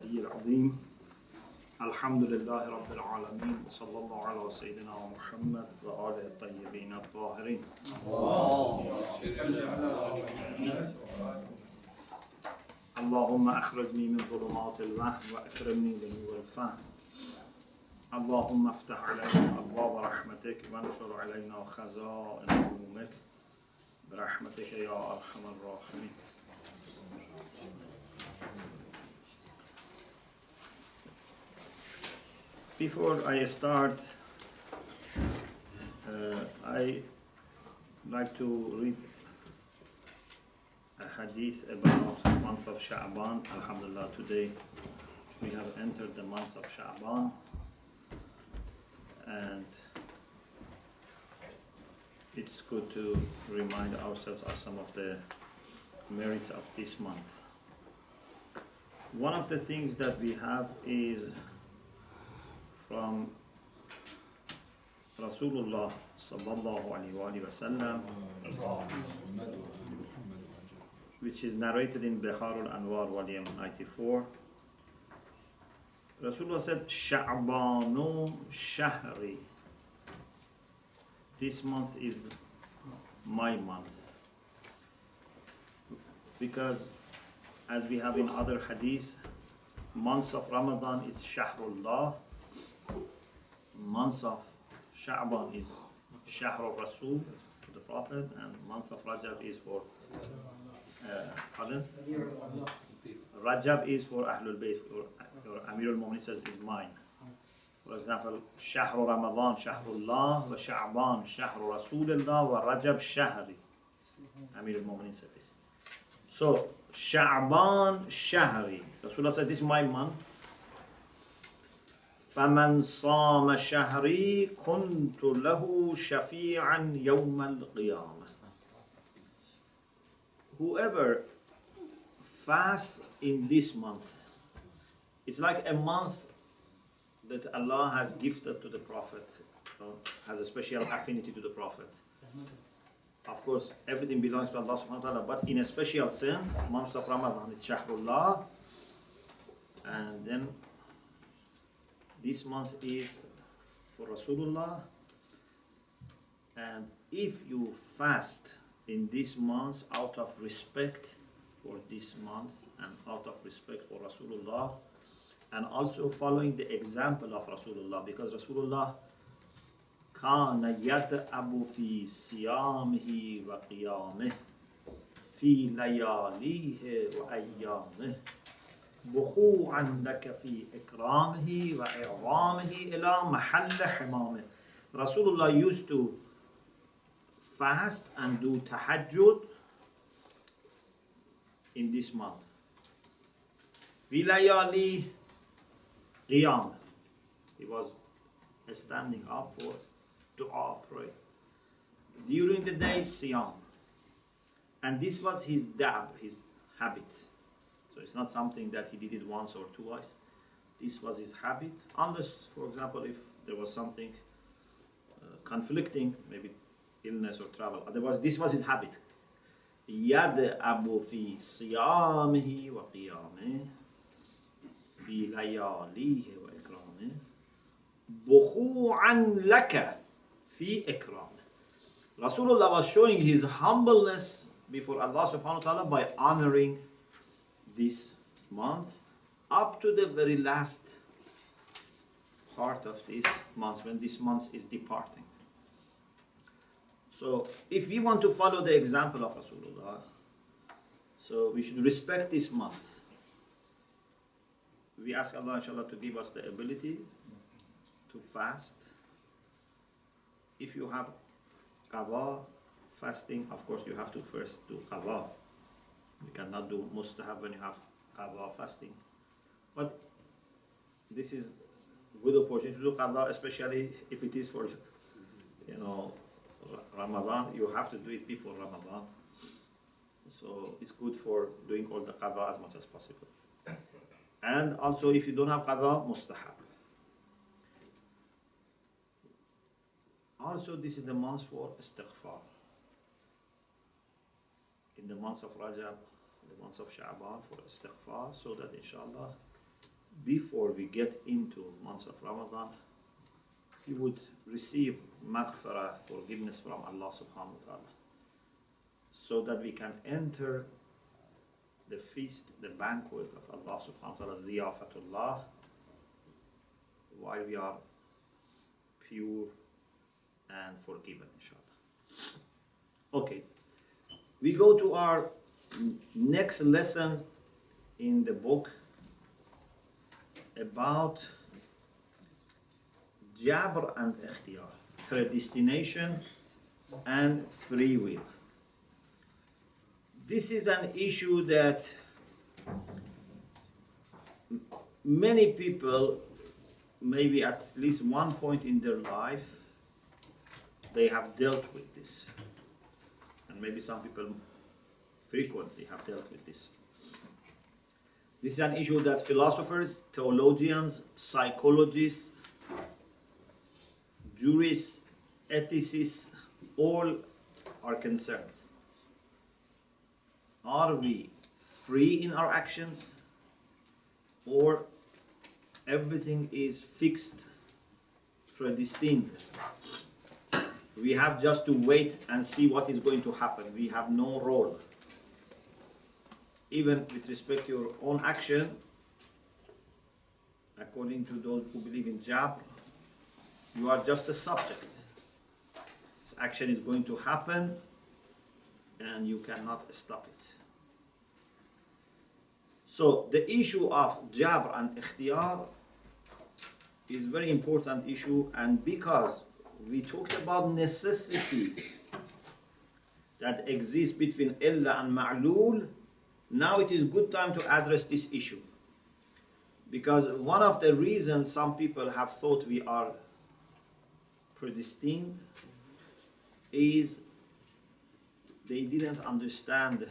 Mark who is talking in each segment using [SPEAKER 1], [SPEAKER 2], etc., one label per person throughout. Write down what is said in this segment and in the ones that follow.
[SPEAKER 1] العلي العظيم الحمد لله رب العالمين صلى الله على سيدنا محمد وآله الطيبين الطاهرين اللهم أخرجني من ظلمات الوهم وأكرمني بنور الفهم اللهم افتح علينا أبواب رحمتك وانشر علينا خزائن علومك برحمتك يا أرحم الراحمين. Before I start, I like to read a hadith about the month of Sha'ban. Alhamdulillah, today we have entered the month of Sha'ban, and it's good to remind ourselves of some of the merits of this month. One of the things that we have is from Rasulullah sallallahu alaihi wasallam, which is narrated in Bihar al-Anwar volume 94. Rasulullah said, Sha'banu shahri. This month is my month. Because as we have in other hadiths, months of Ramadan is Shahrullah, months of Sha'ban is Shahr of Rasul, for the Prophet, and month of Rajab is for Rajab is for Ahlul Bayt, or Amirul Mu'minin says is mine. For example, Shahr Ramadan, Shahrullah, wa Sha'ban, Shahr Rasulullah, wa Rajab Shahri. Amirul Mu'minin said this. So, Sha'ban Shahri. Rasulullah said, this is my month. فَمَنْ صَامَ شَهْرِي كُنْتُ لَهُ شَفِيعًا يَوْمَ الْقِيَامَةِ. Whoever fasts in this month, it's like a month that Allah has gifted to the Prophet, has a special affinity to the Prophet. Of course, everything belongs to Allah subhanahu wa ta'ala, but in a special sense, month of Ramadan is Shahrullah, and then this month is for Rasulullah. And if you fast in this month out of respect for this month and out of respect for Rasulullah, and also following the example of Rasulullah, because Rasulullah كان يدأب في صيامه وقيامه في لياليه وأيامه بخوعا لك في إكرامه وإعظامه إلى محل حمامه. Rasulullah used to fast and do tahajjud in this month. في لياليه قيام. He was standing up for dua, pray. During the day, siyam. And this was his dab, his habit. So it's not something that he did it once or twice. This was his habit. Unless, for example, if there was something conflicting, maybe illness or travel. Otherwise, this was his habit. يَدْأَبُ فِي صِيَامِهِ وَقِيَامِهِ فِي لَيَالِهِ وَإِكْرَامِهِ بُخُوعًا لَكَ فِي إِكْرَامِهِ. Rasulullah was showing his humbleness before Allah subhanahu wa ta'ala by honoring this month up to the very last part of this month, when this month is departing. So if we want to follow the example of Rasulullah, so we should respect this month. We ask Allah inshallah to give us the ability to fast. If you have qada fasting, of course you have to first do qada. You cannot do mustahab when you have qada fasting. But this is a good opportunity to do qada, especially if it is for, Ramadan. You have to do it before Ramadan. So it's good for doing all the qada as much as possible. And also if you don't have qada, mustahab. Also, this is the month for istighfar. In the months of Rajab, the months of Sha'ban for istighfar, so that inshallah before we get into months of Ramadan, he would receive maghfirah, forgiveness from Allah subhanahu wa ta'ala, so that we can enter the feast, the banquet of Allah subhanahu wa ta'ala, ziyafatullah, while we are pure and forgiven, inshallah. Okay, we go to our next lesson in the book about Jabr and Ikhtiyar, predestination and free will. This is an issue that many people, maybe at least one point in their life, they have dealt with this. And maybe some people frequently have dealt with this. This is an issue that philosophers, theologians, psychologists, jurists, ethicists, all are concerned. Are we free in our actions, or everything is fixed, predestined? We have just to wait and see what is going to happen. We have no role. Even with respect to your own action, according to those who believe in Jabr, you are just a subject. This action is going to happen and you cannot stop it. So the issue of Jabr and Ikhtiyar is a very important issue, and because we talked about necessity that exists between Illa and Ma'lul, now it is good time to address this issue. Because one of the reasons some people have thought we are predestined is they didn't understand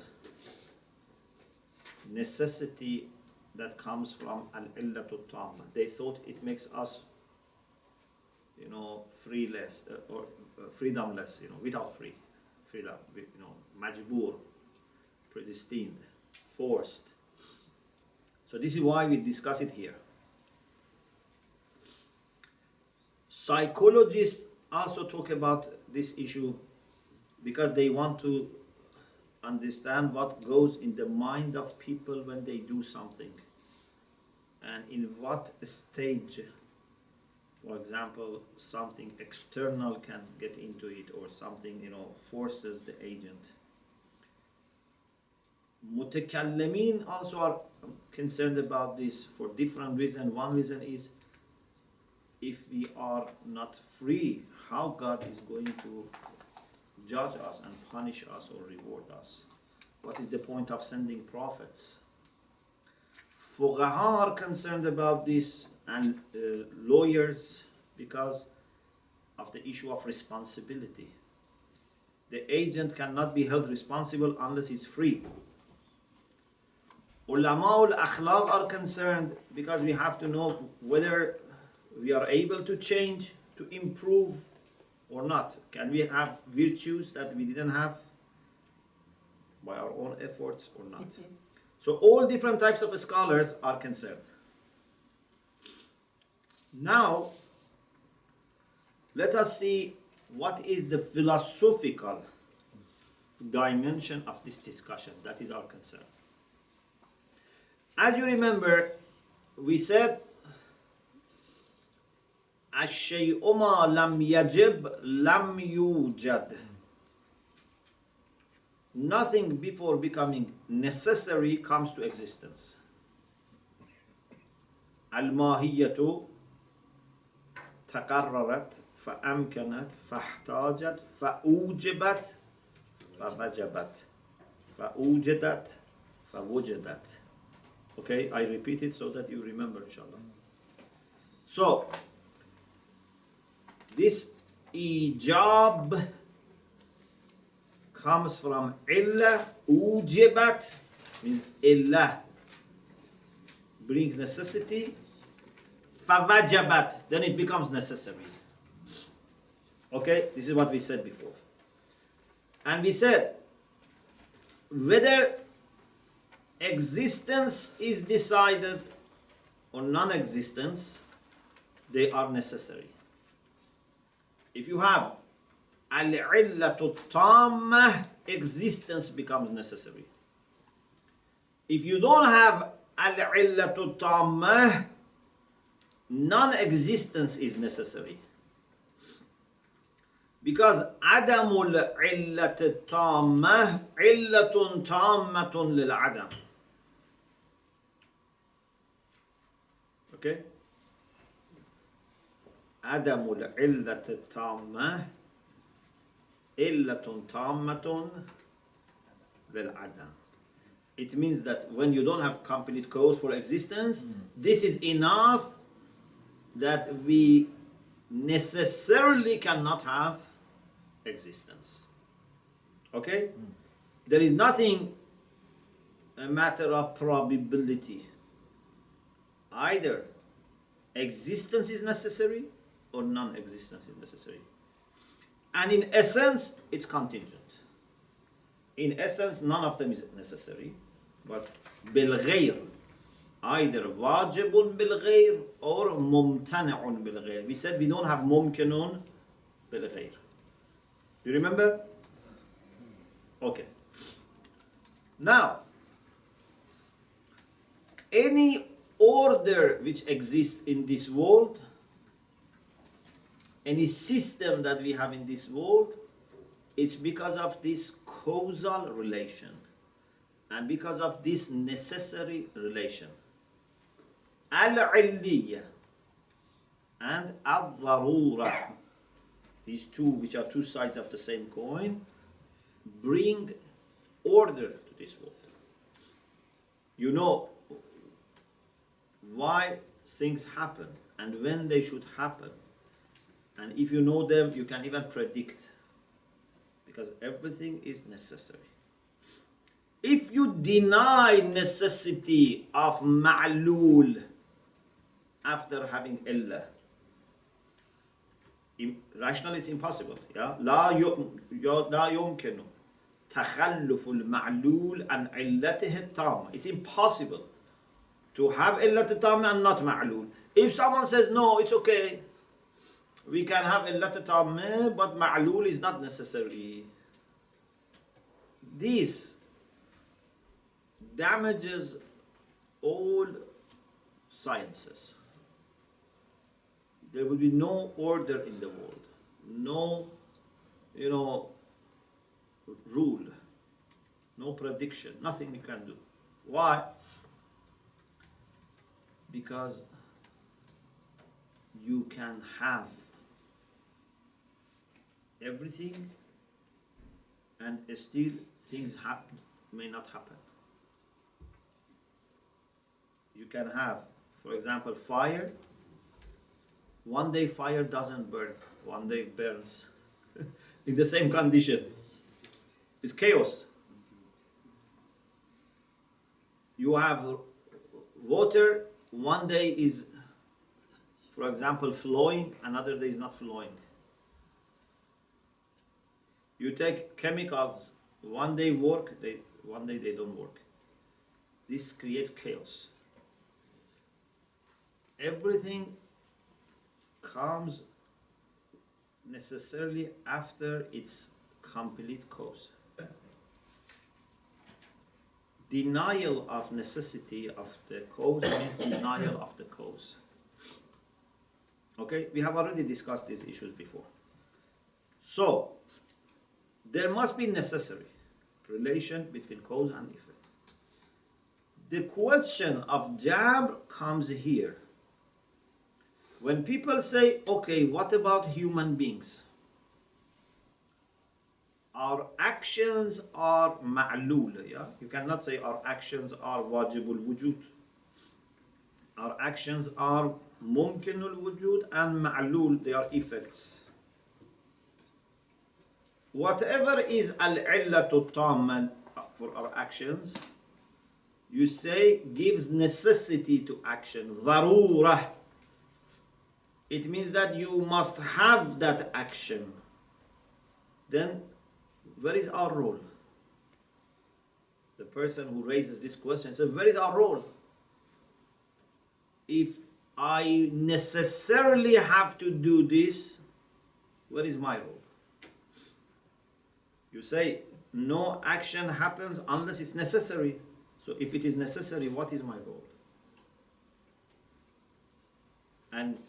[SPEAKER 1] necessity that comes from al-illatu tamma. They thought it makes us, freeless or freedomless, without freedom, majboor, predestined, forced. So this is why we discuss it here. Psychologists also talk about this issue because they want to understand what goes in the mind of people when they do something, and in what stage, for example, something external can get into it, or something forces the agent. Mutakallimin also are concerned about this for different reasons. One reason is, if we are not free, how God is going to judge us and punish us or reward us? What is the point of sending prophets? Fuqaha are concerned about this, and lawyers, because of the issue of responsibility. The agent cannot be held responsible unless he's free. Ulama al-akhlaq are concerned because we have to know whether we are able to change, to improve, or not. Can we have virtues that we didn't have by our own efforts or not? So all different types of scholars are concerned. Now, let us see what is the philosophical dimension of this discussion. That is our concern. As you remember, we said, الشيء ما لم يجب لم يوجد. Nothing before becoming necessary comes to existence. الماهية تقررت فأمكنت فاحتاجت فأوجبت فوجبت فأوجدت فوجدت. Okay, I repeat it so that you remember, inshallah. So, this ijab comes from illa, ujibat means illa, brings necessity, fawajabat, then it becomes necessary. Okay, this is what we said before. And we said, whether existence is decided or non-existence, they are necessary. If you have al-illatu tamma, existence becomes necessary. If you don't have al-illatu tamma, non-existence is necessary. Because adamul illat tamma illatun tammatun lil adam. Okay? Adamul illat tamma illatun tammatun lil adam. It means that when you don't have complete cause for existence, this is enough that we necessarily cannot have existence. Okay? There is nothing a matter of probability. Either existence is necessary or non-existence is necessary. And in essence, it's contingent. In essence, none of them is necessary, but بالغير, either wajibun بالغير or mumtani'un بالغير. We said we don't have mumkinun بالغير. Do you remember? Okay. Now, any order which exists in this world, any system that we have in this world, it's because of this causal relation and because of this necessary relation. Al-illiyya and al-dharura, these two, which are two sides of the same coin, bring order to this world. You know why things happen and when they should happen. And if you know them, you can even predict. Because everything is necessary. If you deny necessity of ma'lul after having illah, rationally it's impossible. لا يمكن تخلف المعلول عن علته التامة. It's impossible to have illat التامة and not ma'lul. If someone says no, it's okay, we can have illat tamma, but ma'lul is not necessary. This damages all sciences. There will be no order in the world, no, rule, no prediction, nothing you can do. Why? Because you can have everything and still things may not happen. You can have, for example, fire. One day fire doesn't burn, one day it burns in the same condition. It's chaos. You have water, one day is, for example, flowing, another day is not flowing. You take chemicals, one day work, one day they don't work. This creates chaos. Everything comes necessarily after its complete cause. Denial of necessity of the cause means denial of the cause. Okay, we have already discussed these issues before. So, there must be necessary relation between cause and effect. The question of jabr comes here. When people say, okay, what about human beings? Our actions are ma'lul, yeah? You cannot say our actions are wajibul wujud. Our actions are mumkinul wujud and ma'lul, they are effects. Whatever is al-illatu tamma for our actions, you say gives necessity to action, dharura. It means that you must have that action. Then, where is our role? The person who raises this question says, where is our role? if I necessarily have to do this, what is my role? You say no action happens unless it's necessary. So if it is necessary, what is my role? And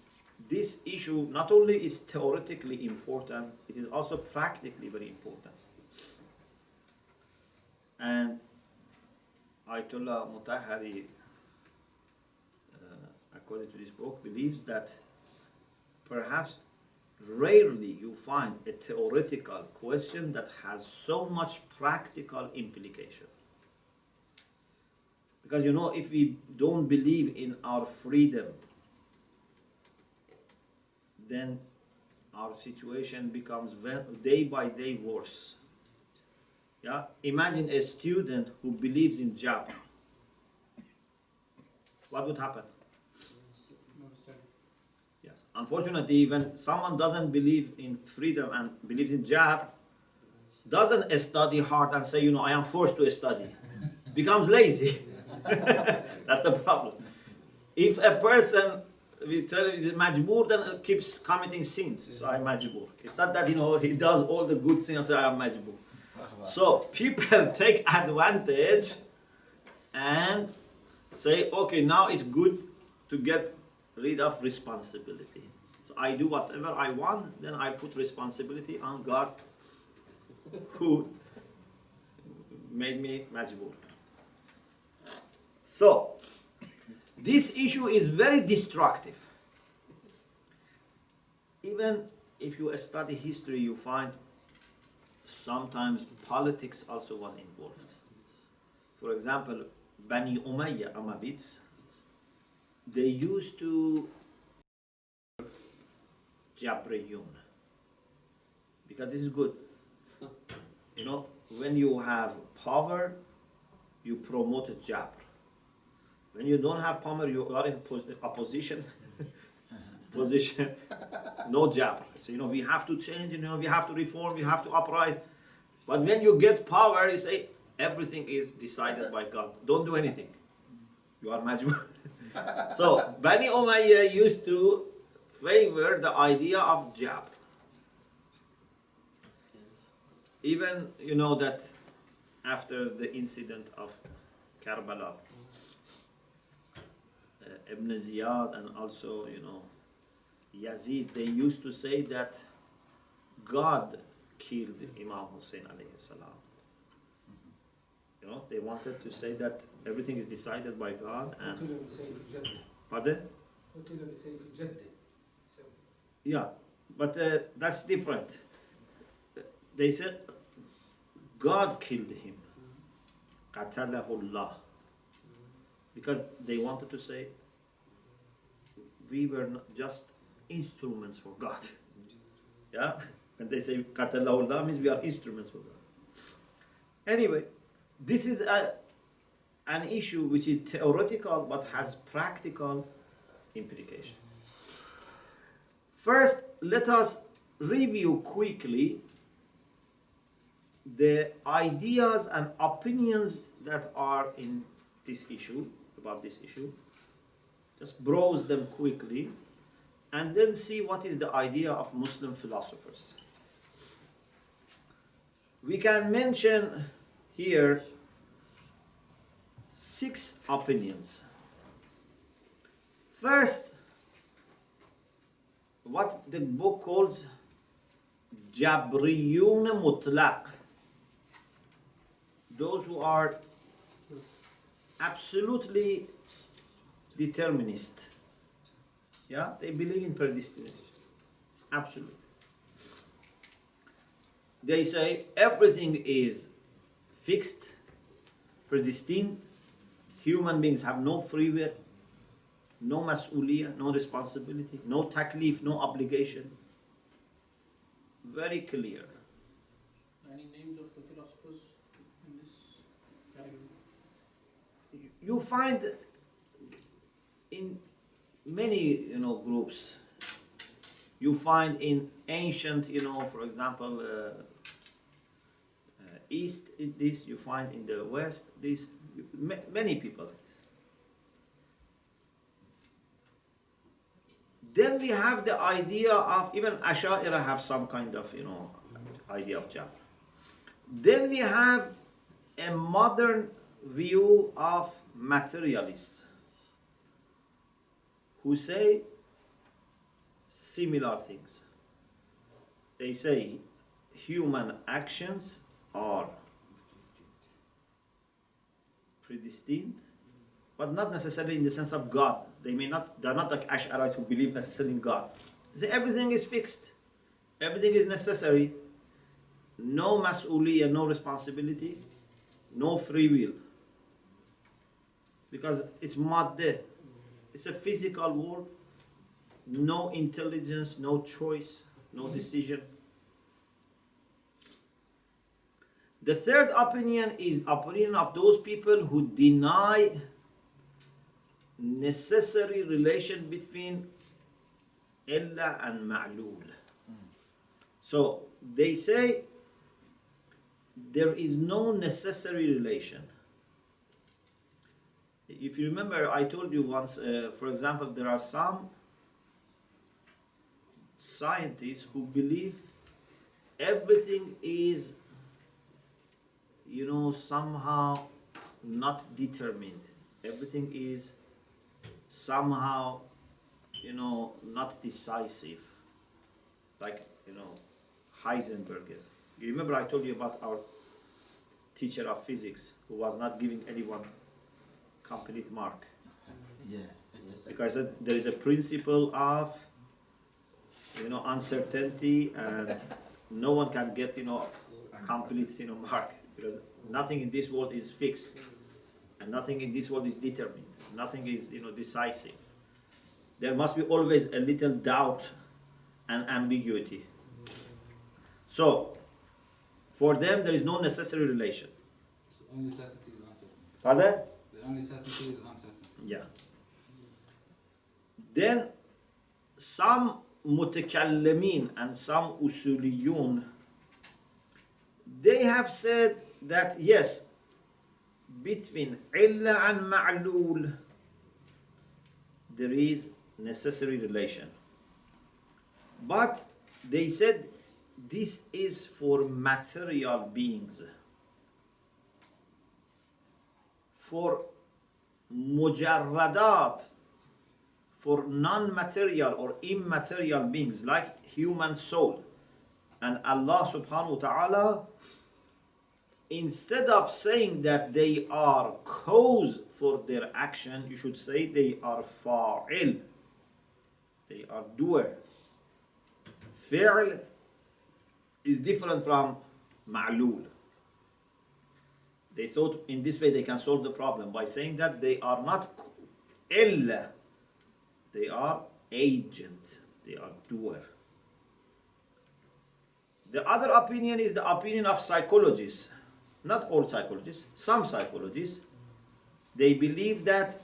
[SPEAKER 1] this issue not only is theoretically important, it is also practically very important. And Ayatollah Mutahhari, according to this book, believes that perhaps rarely you find a theoretical question that has so much practical implication. Because if we don't believe in our freedom, then our situation becomes day by day worse. Yeah? Imagine a student who believes in Jabr. What would happen? Yes. Unfortunately, when someone doesn't believe in freedom and believes in Jabr, doesn't study hard and say, I am forced to study, becomes lazy. That's the problem. If a person, we tell him he's majbur, then keeps committing sins. So I'm majbur. It's not that, he does all the good things and say, I am majbur. So people take advantage and say, okay, now it's good to get rid of responsibility. So I do whatever I want, then I put responsibility on God who made me majbur. So, this issue is very destructive. Even if you study history, you find sometimes politics also was involved. For example, Bani Umayyah Amavids, they used to Jabriyun, because this is good. When you have power, you promote Jabr. When you don't have power, you are in opposition. Position, no Jabr. So we have to change, we have to reform, we have to uprise. But when you get power, you say everything is decided by God. Don't do anything. You are majbur. So Bani Umayyah used to favor the idea of Jabr. Even that after the incident of Karbala, Ibn Ziyad and also Yazid, they used to say that God killed Imam Hussein alayhi salam. They wanted to say that everything is decided by God. And pardon? Yeah, but that's different. They said God killed him. Qatalahullah. Because they wanted to say we were not just instruments for God. Yeah? When they say Qatalahullah means we are instruments for God. Anyway, this is an issue which is theoretical but has practical implication. First, let us review quickly the ideas and opinions that are in this issue, about this issue. Just browse them quickly and then see what is the idea of Muslim philosophers. We can mention here 6 opinions. First, what the book calls Jabriyun Mutlaq. Those who are absolutely determinist. Yeah, they believe in predestination. Absolutely. They say everything is fixed, predestined. Human beings have no free will, no mas'uliyah, no responsibility, no taklif, no obligation. Very clear.
[SPEAKER 2] Any names of the philosophers in this category?
[SPEAKER 1] You find in many groups. You find in ancient, for example, East this. You find in the West this. Many people. Then we have the idea of, even Asha'ira have some kind of, idea of Jabr. Then we have a modern view of materialists who say similar things. They say human actions are predestined, but not necessarily in the sense of God. They're not like Ash'arites who believe necessarily in God. They say everything is fixed, everything is necessary, no mas'uliyah, no responsibility, no free will. Because it's madde, it's a physical world, no intelligence, no choice, no decision. The third opinion is opinion of those people who deny necessary relation between illa and ma'lul. So they say there is no necessary relation. If you remember, I told you once, for example, there are some scientists who believe everything is, somehow not determined. Everything is somehow, not decisive. Like, Heisenberg. You remember I told you about our teacher of physics who was not giving anyone complete mark.
[SPEAKER 3] Yeah.
[SPEAKER 1] Because there is a principle of, uncertainty, and no one can get, complete, mark. Because nothing in this world is fixed, and nothing in this world is determined. Nothing is, decisive. There must be always a little doubt and ambiguity. So, for them, there is no necessary relation.
[SPEAKER 3] So only certainty is uncertainty.
[SPEAKER 1] Pardon?
[SPEAKER 3] The only certainty is uncertainty.
[SPEAKER 1] Yeah. Then, some mutakallimin and some usuliyun, they have said that yes, between illa and ma'lul, there is necessary relation. But they said this is for material beings. For mujarradat, for non-material or immaterial beings like human soul. And Allah subhanahu wa ta'ala, instead of saying that they are cause for their action, you should say they are fa'il. They are doer. Fi'l is different from ma'lul. They thought in this way they can solve the problem by saying that they are not illa, they are agent, they are doer. The other opinion is the opinion of psychologists. Not all psychologists, some psychologists. They believe that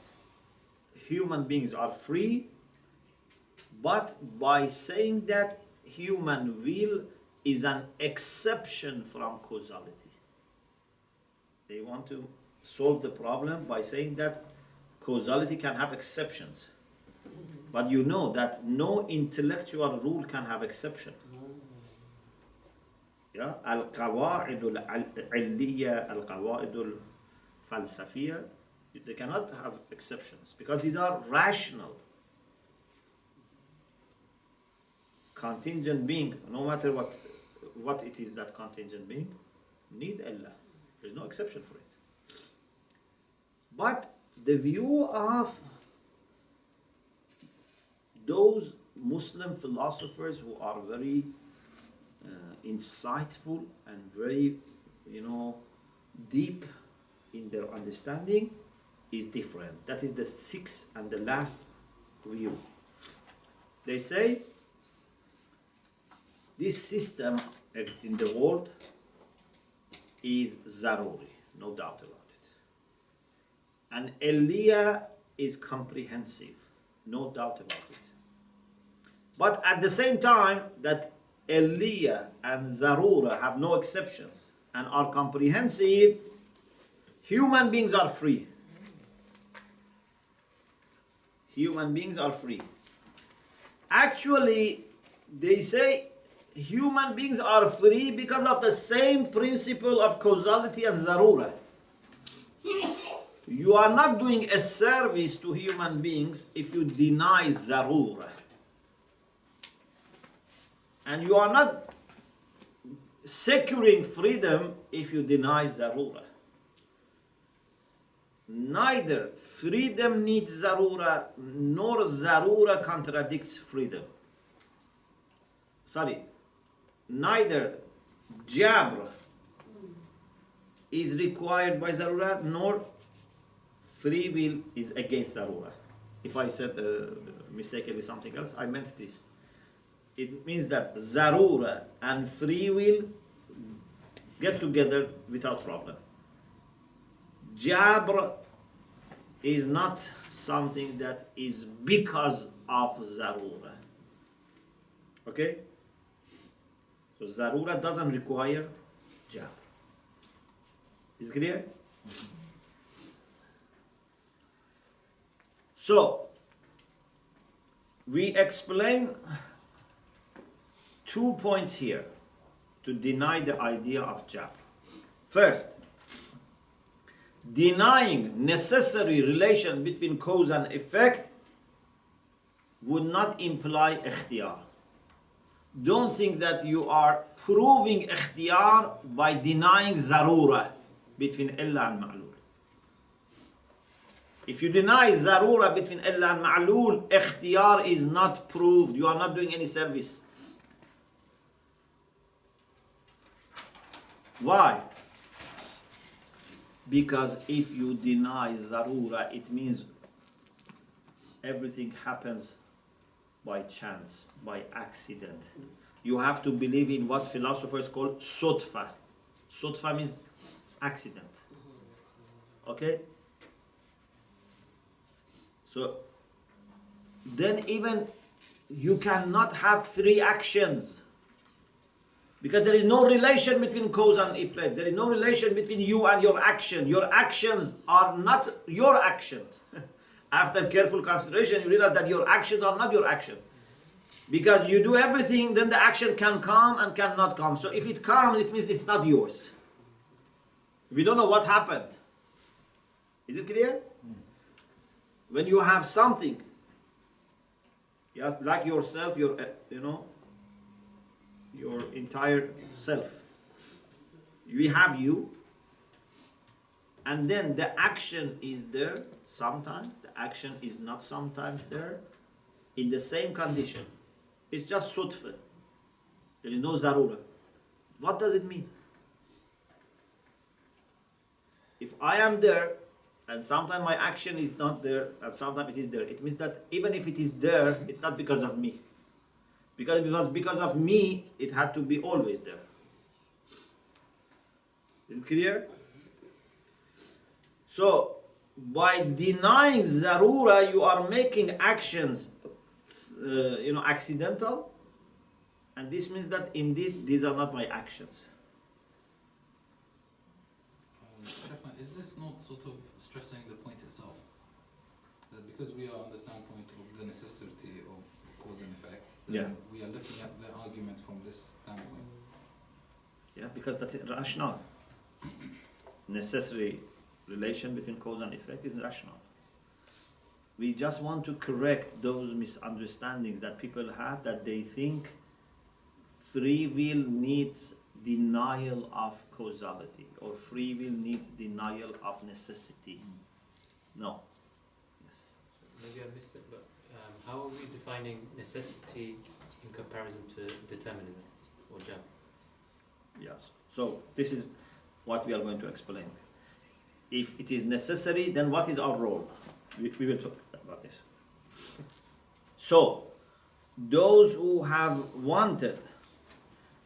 [SPEAKER 1] human beings are free, but by saying that human will is an exception from causality. They want to solve the problem by saying that causality can have exceptions. But you know that no intellectual rule can have exception. Yeah, al-qawaid al-'illiyya, al-qawaid al-falsafiyya, they cannot have exceptions because these are rational. Contingent being, no matter what it is, that contingent being need Allah. There's no exception for it. But the view of those Muslim philosophers who are very insightful and very, deep in their understanding is different. That is the sixth and the last view. They say this system in the world is zaruri, no doubt about it. And Aliyah is comprehensive, no doubt about it. But at the same time, that Aliyah and Zarura have no exceptions and are comprehensive, human beings are free. Human beings are free. Actually, they say human beings are free because of the same principle of causality and zarura. You are not doing a service to human beings if you deny zarura. And you are not securing freedom if you deny zarura. Neither freedom needs zarura, nor zarura contradicts freedom. Sorry, neither jabr is required by zarura, nor free will is against zarura. If I said mistakenly something else, I meant this. It means that zarura and free will get together without problem. Jabr is not something that is because of zarura. Okay? So zarura doesn't require jabr. Is it clear? So, we explain 2 points here to deny the idea of jabr. First, denying necessary relation between cause and effect would not imply ikhtiyar. Don't think that you are proving ikhtiyar by denying zarura between illa and ma'lul. If you deny zarura between illa and ma'lul, ikhtiyar is not proved. You are not doing any service. Why? Because if you deny zarura, it means everything happens by chance, by accident. You have to believe in what philosophers call sutfa. Sutfa means accident. Okay? So, then even you cannot have 3 actions. Because there is no relation between cause and effect. There is no relation between you and your action. Your actions are not your actions. After careful consideration, you realize that your actions are not your action. Because you do everything, then the action can come and cannot come. So if it comes, it means it's not yours. We don't know what happened. Is it clear? When you have something, like yourself, your entire self. We have you, and then the action is there sometimes, the action is not sometimes there, in the same condition. It's just sutfa. There is no zarura. What does it mean? If I am there, and sometimes my action is not there, and sometimes it is there, it means that even if it is there, it's not because of me. Because if it was because of me, it had to be always there. Is it clear? So, by denying zarura, you are making actions, accidental, and this means that indeed these are not my actions.
[SPEAKER 3] Sheikh, is this not sort of stressing the point itself? That because we are on the standpoint of the necessity of cause and effect, then we are looking at the argument from this standpoint.
[SPEAKER 1] Yeah, because that's rational. Necessary relation between cause and effect is rational. We just want to correct those misunderstandings that people have, that they think free will needs denial of causality, or free will needs denial of necessity. No. Yes.
[SPEAKER 4] Maybe I missed it, but how are we defining necessity in comparison to determinism or jabr?
[SPEAKER 1] Yes. So this is what we are going to explain. If it is necessary, then what is our role? We will talk about this. So, those who have wanted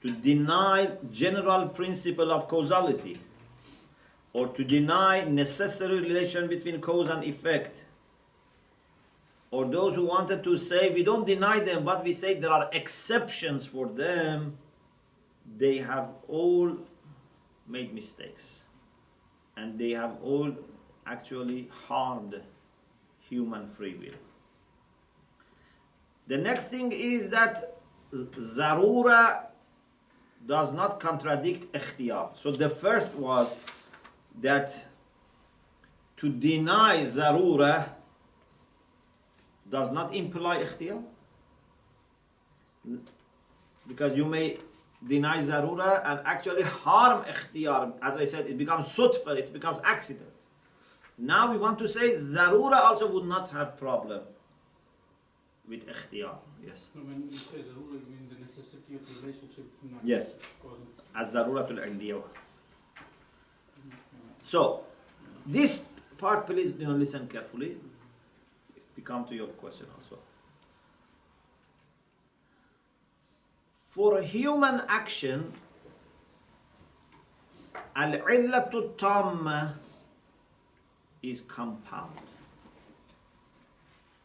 [SPEAKER 1] to deny general principle of causality, or to deny necessary relation between cause and effect, or those who wanted to say we don't deny them but we say there are exceptions for them, they have all made mistakes, and they have all actually harmed human free will. The next thing is that zarura does not contradict ikhtiyar. So the first was that to deny zarura does not imply ikhtiyar. Because you may deny zarura and actually harm ikhtiyar. As I said, it becomes sutfa, it becomes accident. Now we want to say zarura also would not have problem with ikhtiyar. Yes.
[SPEAKER 2] So when you say zarura, you mean the necessity of the relationship? Not
[SPEAKER 1] Yes.
[SPEAKER 2] causing-
[SPEAKER 1] As zaruratul illiya. So this part, please listen carefully. We come to your question also. For human action, al-illatu tamma is compound.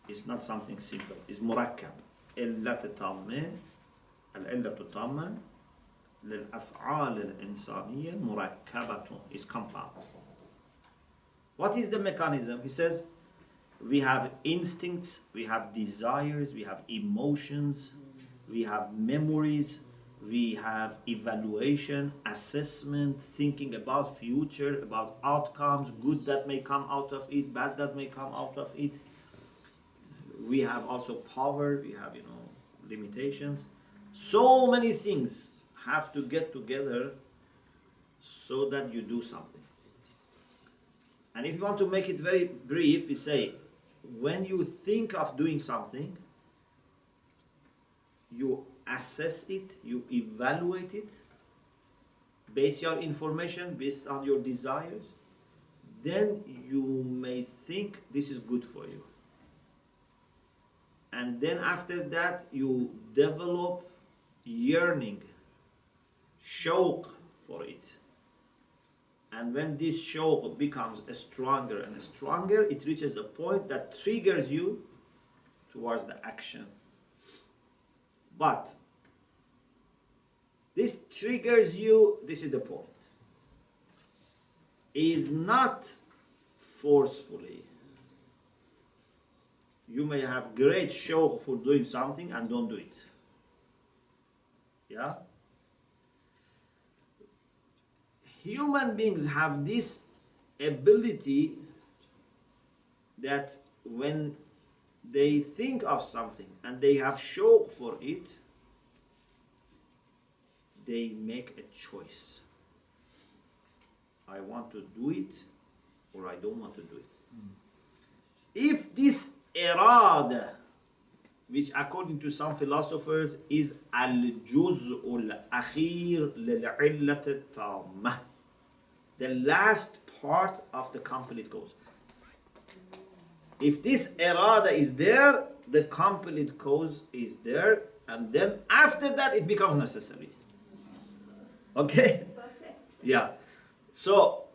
[SPEAKER 1] It's not something simple. It's murakkab. Illatu tamma, al-illatu tamma للأفعال الإنسانية مركبة is compound. What is the mechanism? He says we have instincts, we have desires, we have emotions, we have memories, we have evaluation, assessment, thinking about future, about outcomes, good that may come out of it, bad that may come out of it. We have also power, we have limitations. So many things have to get together so that you do something. And if you want to make it very brief, we say, when you think of doing something, you assess it, you evaluate it, base your information based on your desires, then you may think this is good for you. And then after that, you develop yearning, shauq for it. And when this shauq becomes stronger and stronger, it reaches the point that triggers you towards the action. But this triggers you, this is the point, is not forcefully. You may have great shauq for doing something and don't do it. Yeah? Human beings have this ability that when they think of something and they have shauq for it, they make a choice. I want to do it or I don't want to do it. If this irada, which according to some philosophers is al-juz'ul akhir lil-illat at-tammah, the last part of the complete cause. If this irada is there, the complete cause is there, and then after that it becomes necessary. Okay? Yeah. So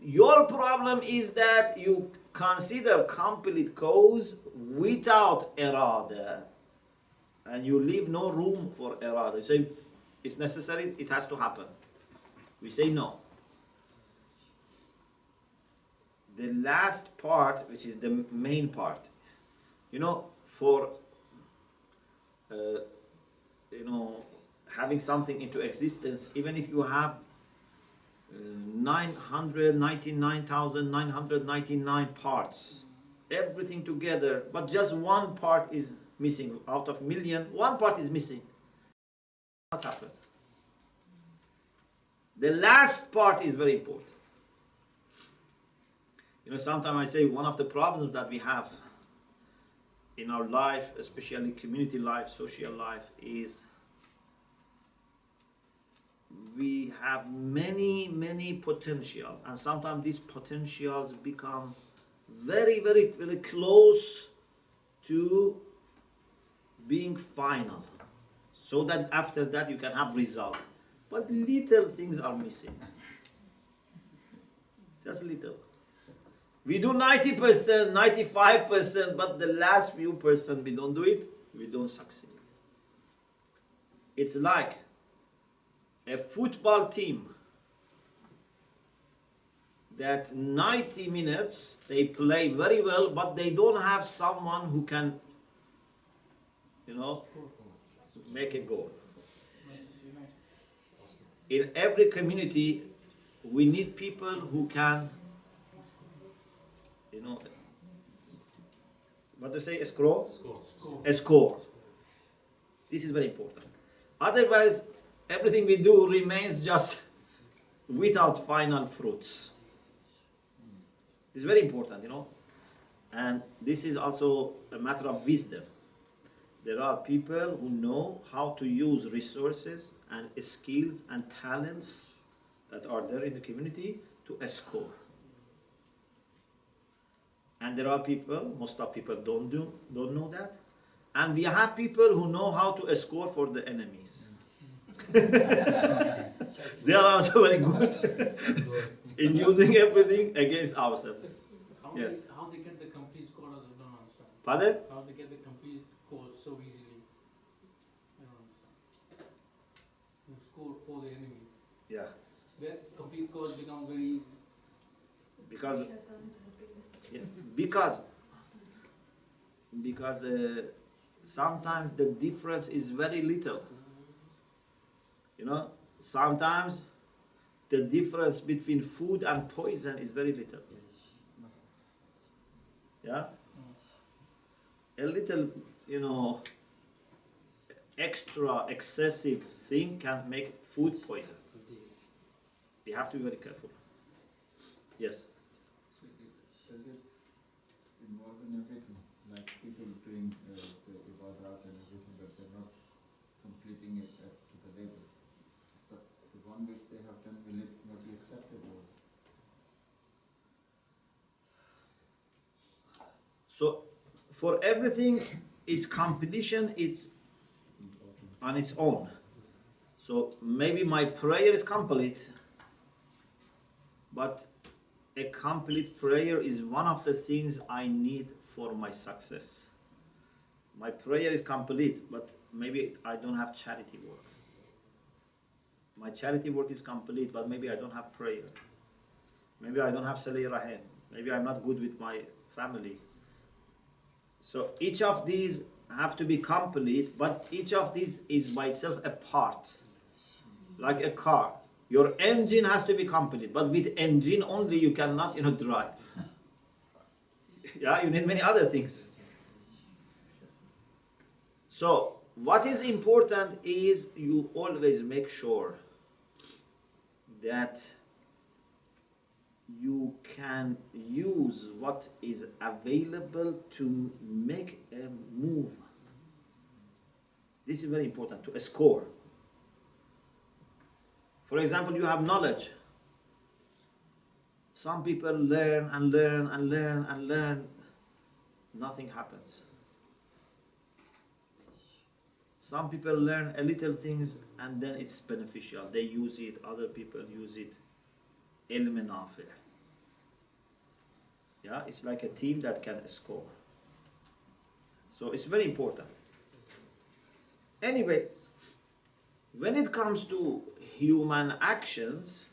[SPEAKER 1] your problem is that you consider complete cause without irada, and you leave no room for irada. You say it's necessary, it has to happen. We say no. The last part, which is the main part, for having something into existence, even if you have 999,999 parts, everything together, but just one part is missing out of million. One part is missing. What happened? The last part is very important. Sometimes I say one of the problems that we have in our life, especially community life, social life, is we have many potentials, and sometimes these potentials become very, very, very close to being final, so that after that you can have result. But little things are missing. Just little. We do 90%, 95%, but the last few percent we don't do it, we don't succeed. It's like a football team that 90 minutes they play very well, but they don't have someone who can make a goal.
[SPEAKER 2] Manchester United.
[SPEAKER 1] In every community, we need people who can, what do you say, score? A score. This is very important. Otherwise, everything we do remains just without final fruits. It's very important, And this is also a matter of wisdom. There are people who know how to use resources and skills and talents that are there in the community to score. And there are people, most of people don't know that. And we have people who know how to score for the enemies. They are also very good in using everything against ourselves. Yes.
[SPEAKER 2] How they get the complete score, I don't understand.
[SPEAKER 1] Pardon?
[SPEAKER 2] How they get the complete score so easily, I don't understand. You score for the enemies.
[SPEAKER 1] Yeah.
[SPEAKER 2] Their complete scores become very...
[SPEAKER 1] Because sometimes the difference is very little. Sometimes the difference between food and poison is very little. Yeah? A little, extra, excessive thing can make food poison. We have to be very careful. Yes?
[SPEAKER 5] So does it involve in everything? Like people doing the ibadat and everything, but they're not completing it to the level. But the one which they have done, will it not be acceptable?
[SPEAKER 1] So, for everything, its completion is on its own. So, maybe my prayer is complete, but a complete prayer is one of the things I need for my success. My prayer is complete, but maybe I don't have charity work. My charity work is complete, but maybe I don't have prayer. Maybe I don't have Salih Rahim. Maybe I'm not good with my family. So each of these have to be complete, but each of these is by itself a part. Like a car. Your engine has to be complete, but with engine only you cannot, drive. Yeah, you need many other things. So, what is important is you always make sure that you can use what is available to make a move. This is very important, to score. For example, you have knowledge. Some people learn and learn and learn and learn. Nothing happens. Some people learn a little things and then it's beneficial. They use it, other people use it. Ilm nafi'. Yeah, it's like a team that can score. So it's very important. Anyway, when it comes to human actions,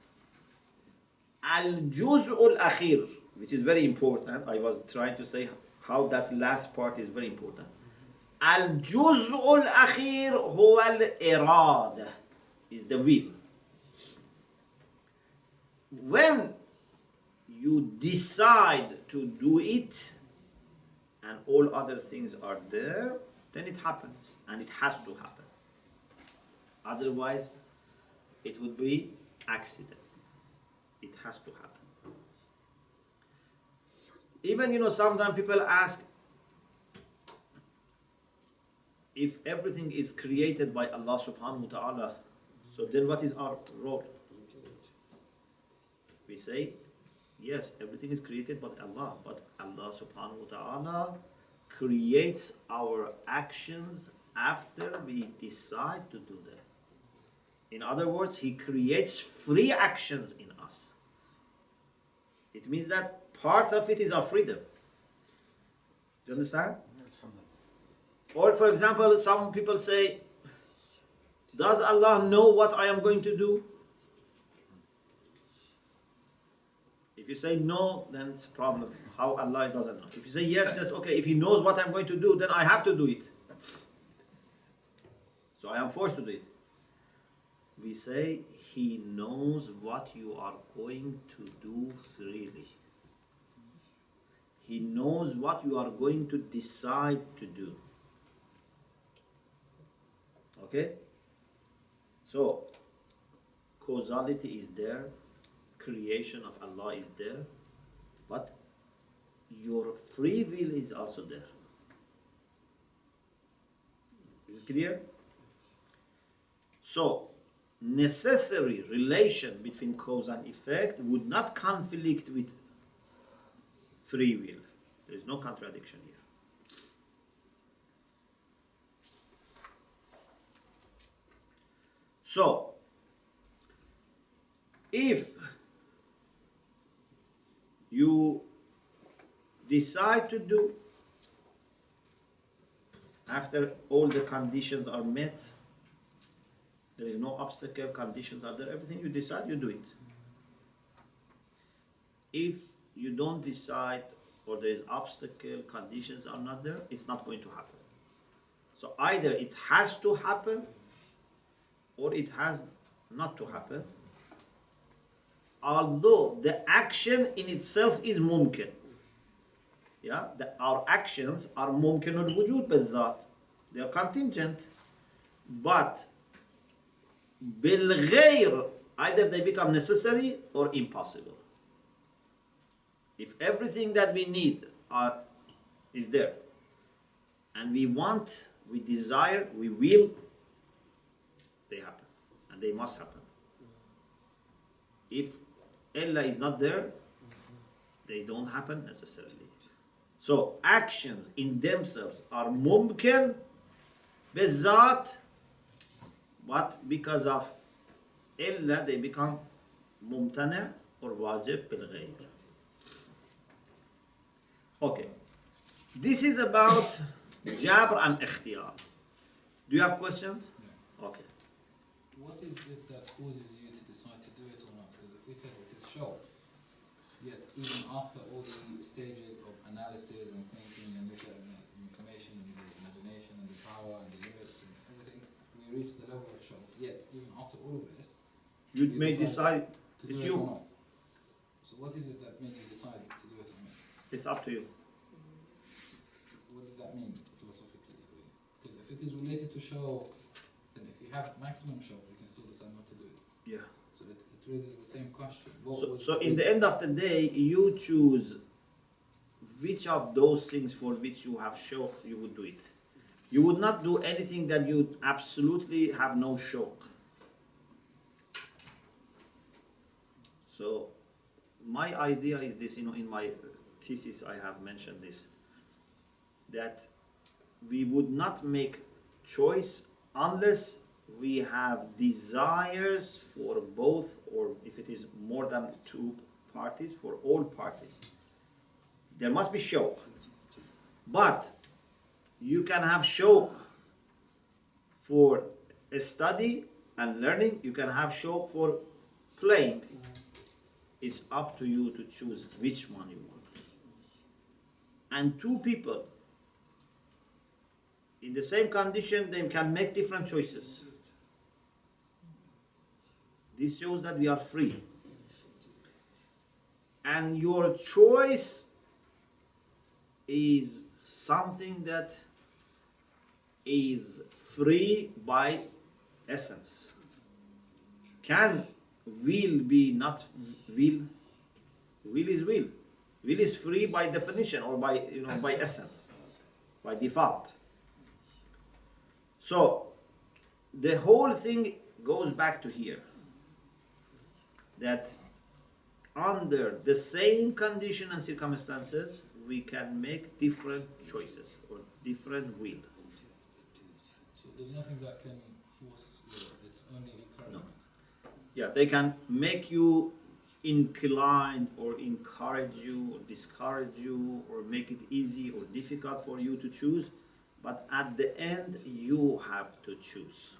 [SPEAKER 1] al-juz'ul akhir, which is very important. I was trying to say how that last part is very important. Al-juz'ul akhir huwa al-irada, is the will. When you decide to do it and all other things are there, then it happens and it has to happen. Otherwise, it would be accident. It has to happen. Even, sometimes people ask, if everything is created by Allah subhanahu wa ta'ala, so then what is our role? We say, yes, everything is created by Allah, but Allah subhanahu wa ta'ala creates our actions after we decide to do them. In other words, He creates free actions in us. It means that part of it is our freedom. Do you understand? Or for example, some people say, does Allah know what I am going to do? If you say no, then it's a problem. How Allah doesn't know. If you say yes, okay, if He knows what I'm going to do, then I have to do it. So I am forced to do it. We say he knows what you are going to do freely. He knows what you are going to decide to do. Okay? So, causality is there, creation of Allah is there, but your free will is also there. Is it clear? So, necessary relation between cause and effect would not conflict with free will. There is no contradiction here. So, if you decide to do after all the conditions are met, there is no obstacle, conditions are there, everything you decide, you do it. If you don't decide or there is obstacle, conditions are not there, it's not going to happen. So either it has to happen or it has not to happen, although the action in itself is mumkin. Yeah, our actions are mumkinul wujud بالذات. They are contingent, but بالغير, either they become necessary or impossible. If everything that we need is there, and we want, we desire, we will, they happen, and they must happen. If Allah is not there, they don't happen necessarily. So actions in themselves are mumkin bizat, but because of Allah they become mumtana or wajib bil ghayr. Okay, this is about jabr and ikhtiyar. Do you have questions?
[SPEAKER 3] No.
[SPEAKER 1] Okay.
[SPEAKER 3] What is it that causes you to decide to do it or not? Because if we said it is show, yet even after all the stages of analysis and thinking and looking at the information and the imagination and the power and the limits and everything, we reach the level of show. Yet even after all of this,
[SPEAKER 1] You may decide,
[SPEAKER 3] to
[SPEAKER 1] it's
[SPEAKER 3] do it
[SPEAKER 1] you.
[SPEAKER 3] or not. So what is it that made you decide to do it or not?
[SPEAKER 1] It's up to you.
[SPEAKER 3] What does that mean philosophically? Because if it is related to show, then if you have maximum show, you can still decide not to do it.
[SPEAKER 1] Yeah.
[SPEAKER 3] So it raises the same question. What
[SPEAKER 1] So,
[SPEAKER 3] was
[SPEAKER 1] so in the end of the day, you choose which of those things for which you have show, you would do it. You would not do anything that you absolutely have no show. So my idea is this, in my thesis I have mentioned this, that we would not make choice unless we have desires for both, or if it is more than two parties, for all parties. There must be shawq. But you can have shawq for a study and learning, you can have shawq for playing. It's up to you to choose which one you want. And two people in the same condition, they can make different choices. This shows that we are free. And your choice is something that is free by essence. Can will be not will? Will is will. Will is free by definition or by essence, by default. So the whole thing goes back to here, that under the same condition and circumstances we can make different choices or different will.
[SPEAKER 3] So there's nothing that can force will, it's only encouragement.
[SPEAKER 1] Yeah, they can make you inclined or encourage you or discourage you or make it easy or difficult for you to choose, but at the end you have to choose.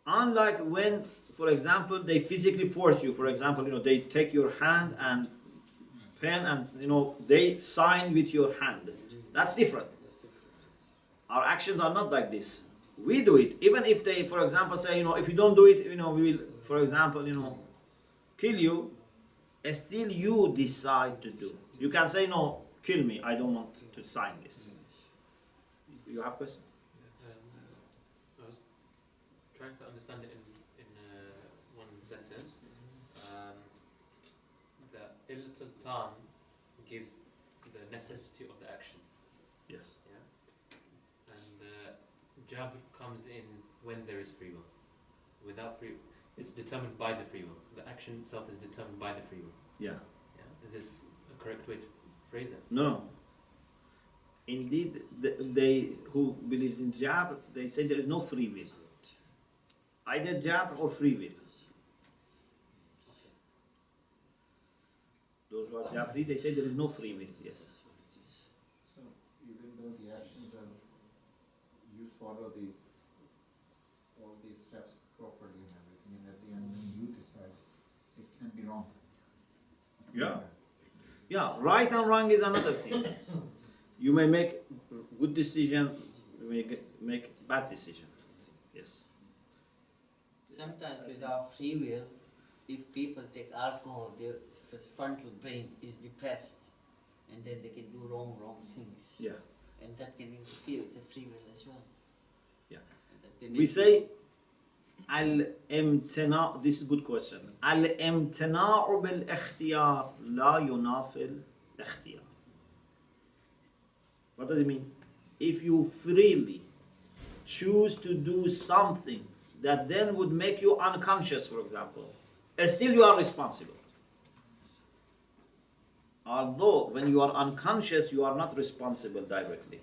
[SPEAKER 1] Unlike when, for example, they physically force you, for example, they take your hand and pen and they sign with your hand. That's different. Our actions are not like this. We do it. Even if they, for example, say, if you don't do it, we will, for example, kill you, still you decide to do. You can say, no, kill me, I don't want to sign this. You have question?
[SPEAKER 4] I was trying to understand it in one sentence. The iltan gives the necessity of the action.
[SPEAKER 1] Yes.
[SPEAKER 4] Yeah. And the jabr comes in when there is free will. Without free will, it's determined by the free will. The action itself is determined by the free will.
[SPEAKER 1] Yeah.
[SPEAKER 4] Yeah. Is this a correct way to phrase it?
[SPEAKER 1] No. Indeed, they who believes in jabr, they say there is no free will. Either jabr or free will. Those who are jabri, they say there is no free will. Yes.
[SPEAKER 5] So even though the actions are, you follow all these steps properly and everything, and at the end when you decide, it can be wrong.
[SPEAKER 1] Yeah. Yeah, right and wrong is another thing. You may make good decision, you may make bad decision. Yes.
[SPEAKER 6] Sometimes without free will, if people take alcohol, their frontal brain is depressed, and then they can do wrong things.
[SPEAKER 1] Yeah.
[SPEAKER 6] And that can interfere with the free will as well.
[SPEAKER 1] Yeah.
[SPEAKER 6] And that can
[SPEAKER 1] We
[SPEAKER 6] make
[SPEAKER 1] say al-imtina', this is a good question. Al-imtina'u bil-ikhtiyar la yunafil ikhtiyar. What does it mean? If you freely choose to do something that then would make you unconscious, for example, still you are responsible. Although when you are unconscious, you are not responsible directly.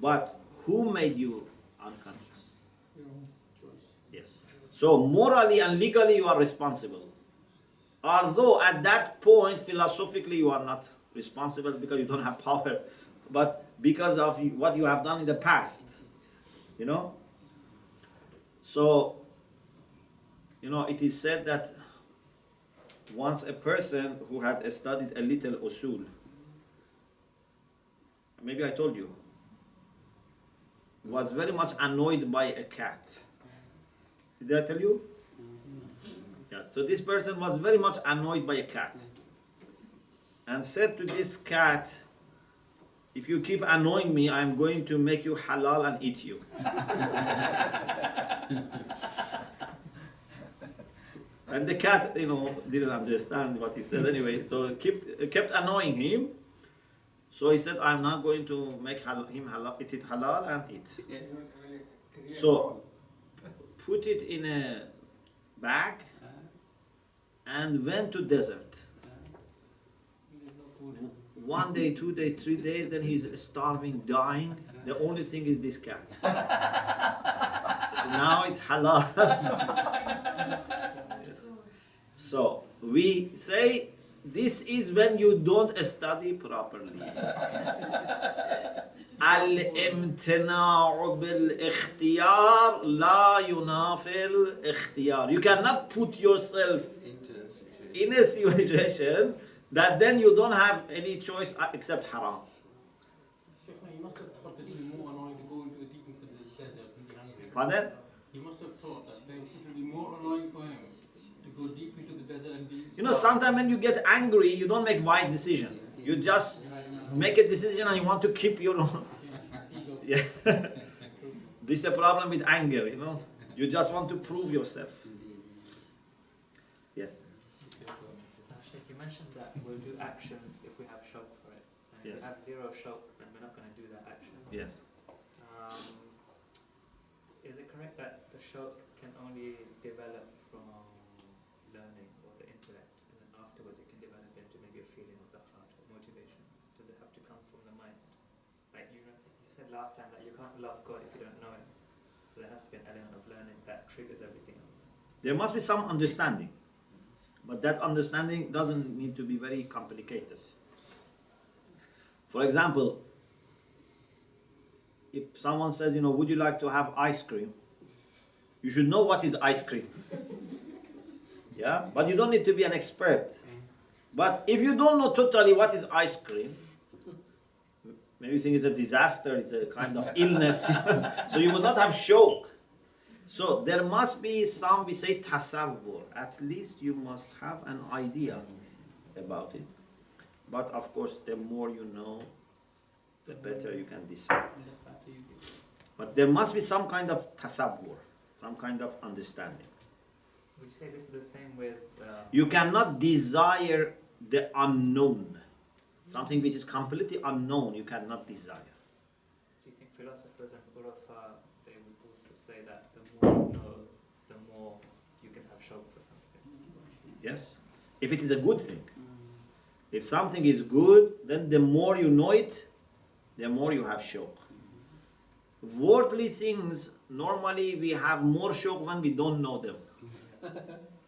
[SPEAKER 1] But who made you unconscious?
[SPEAKER 2] Your own choice.
[SPEAKER 1] Yes. So morally and legally you are responsible. Although at that point philosophically you are not responsible because you don't have power, but because of what you have done in the past. So, it is said that once a person who had studied a little usul, maybe I told you, was very much annoyed by a cat. Did I tell you? Yeah. So this person was very much annoyed by a cat and said to this cat, if you keep annoying me, I'm going to make you halal and eat you. And the cat, didn't understand what he said anyway, so kept annoying him. So he said, I'm not going to make him eat it halal and eat. So put it in a bag and went to desert.
[SPEAKER 2] There's no food.
[SPEAKER 1] 1 day, 2 days, 3 days, then he's starving, dying. The only thing is this cat. So now it's halal. Yes. So we say this is when you don't study properly. Al-imtina'u bil-ikhtiyar la yunafil ikhtiyar. You cannot put yourself in a situation that then you don't have any choice except haram.
[SPEAKER 2] Sheikh, you must have thought that it would be more annoying to go deep into the desert and be hungry.
[SPEAKER 1] Pardon?
[SPEAKER 2] He must have thought that then it would be more annoying for him to go deep into the desert and be.
[SPEAKER 1] Sometimes when you get angry, you don't make wise decisions. You just make a decision and you want to keep your own. Yeah. This is the problem with anger, You just want to prove yourself. Yes.
[SPEAKER 7] Sheikh, you mentioned that we'll do actions if we have shawq for it. And
[SPEAKER 1] Yes.
[SPEAKER 7] if we have zero shawq, then we're not going to do that action.
[SPEAKER 1] Yes.
[SPEAKER 7] Is it correct that the shawq can only develop from learning or the intellect, and then afterwards it can develop into maybe a feeling of the heart or motivation? Does it have to come from the mind? Like you said last time that you can't love God if you don't know Him. So there has to be an element of learning that triggers everything else.
[SPEAKER 1] There must be some understanding. But that understanding doesn't need to be very complicated. For example, if someone says, would you like to have ice cream? You should know what is ice cream. Yeah? But you don't need to be an expert. But if you don't know totally what is ice cream, Maybe you think it's a disaster, it's a kind of illness. So you will not have shawq. So there must be some, we say tasawwur. At least you must have an idea about it. But of course, the more you know, the better you can decide. But there must be some kind of tasawwur, some kind of understanding.
[SPEAKER 7] Would you say this is the same with...
[SPEAKER 1] You cannot desire the unknown. Something which is completely unknown, you cannot desire.
[SPEAKER 7] Do you think philosophers and ulafa, they would also say that the more you know, the more you can have shawq for something?
[SPEAKER 1] Yes? If it is a good thing. If something is good, then the more you know it, the more you have shawq. Worldly things, normally we have more shawq when we don't know them.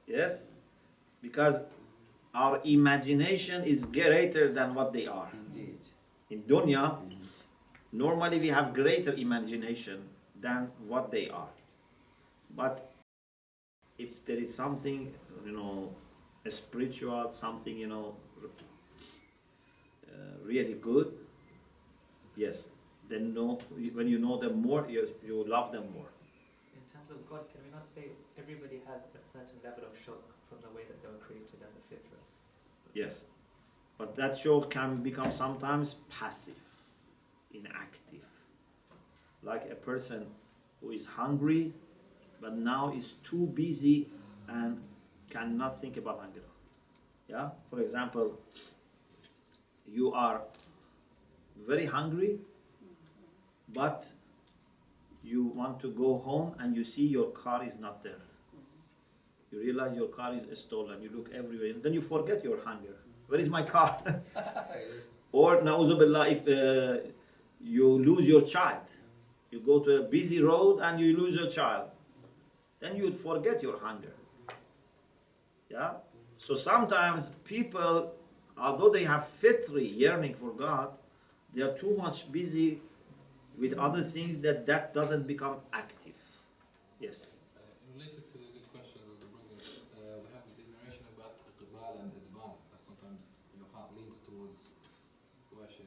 [SPEAKER 1] Yes? Because our imagination is greater than what they are.
[SPEAKER 6] Indeed.
[SPEAKER 1] In dunya, normally we have greater imagination than what they are. But if there is something, a spiritual, something, really good, yes, then when you know them more, you love them more.
[SPEAKER 7] In terms of God, can we not say everybody has a certain level of shawq from the way that they were created and the fitra?
[SPEAKER 1] Yes. But that shawq can become sometimes passive, inactive. Like a person who is hungry, but now is too busy and cannot think about hunger. Yeah? For example, you are very hungry, but you want to go home and you see your car is not there. You realize your car is stolen. You look everywhere, and then you forget your hunger. Where is my car? Or, na'uzubillah, if you lose your child, you go to a busy road and you lose your child, then you forget your hunger. Yeah? So sometimes people, although they have fitri yearning for God, they are too much busy with other things that doesn't become active. Yes.
[SPEAKER 3] Related to the good questions of the brothers, we have the narration about iqbal and idbar, that sometimes your heart leans towards worship.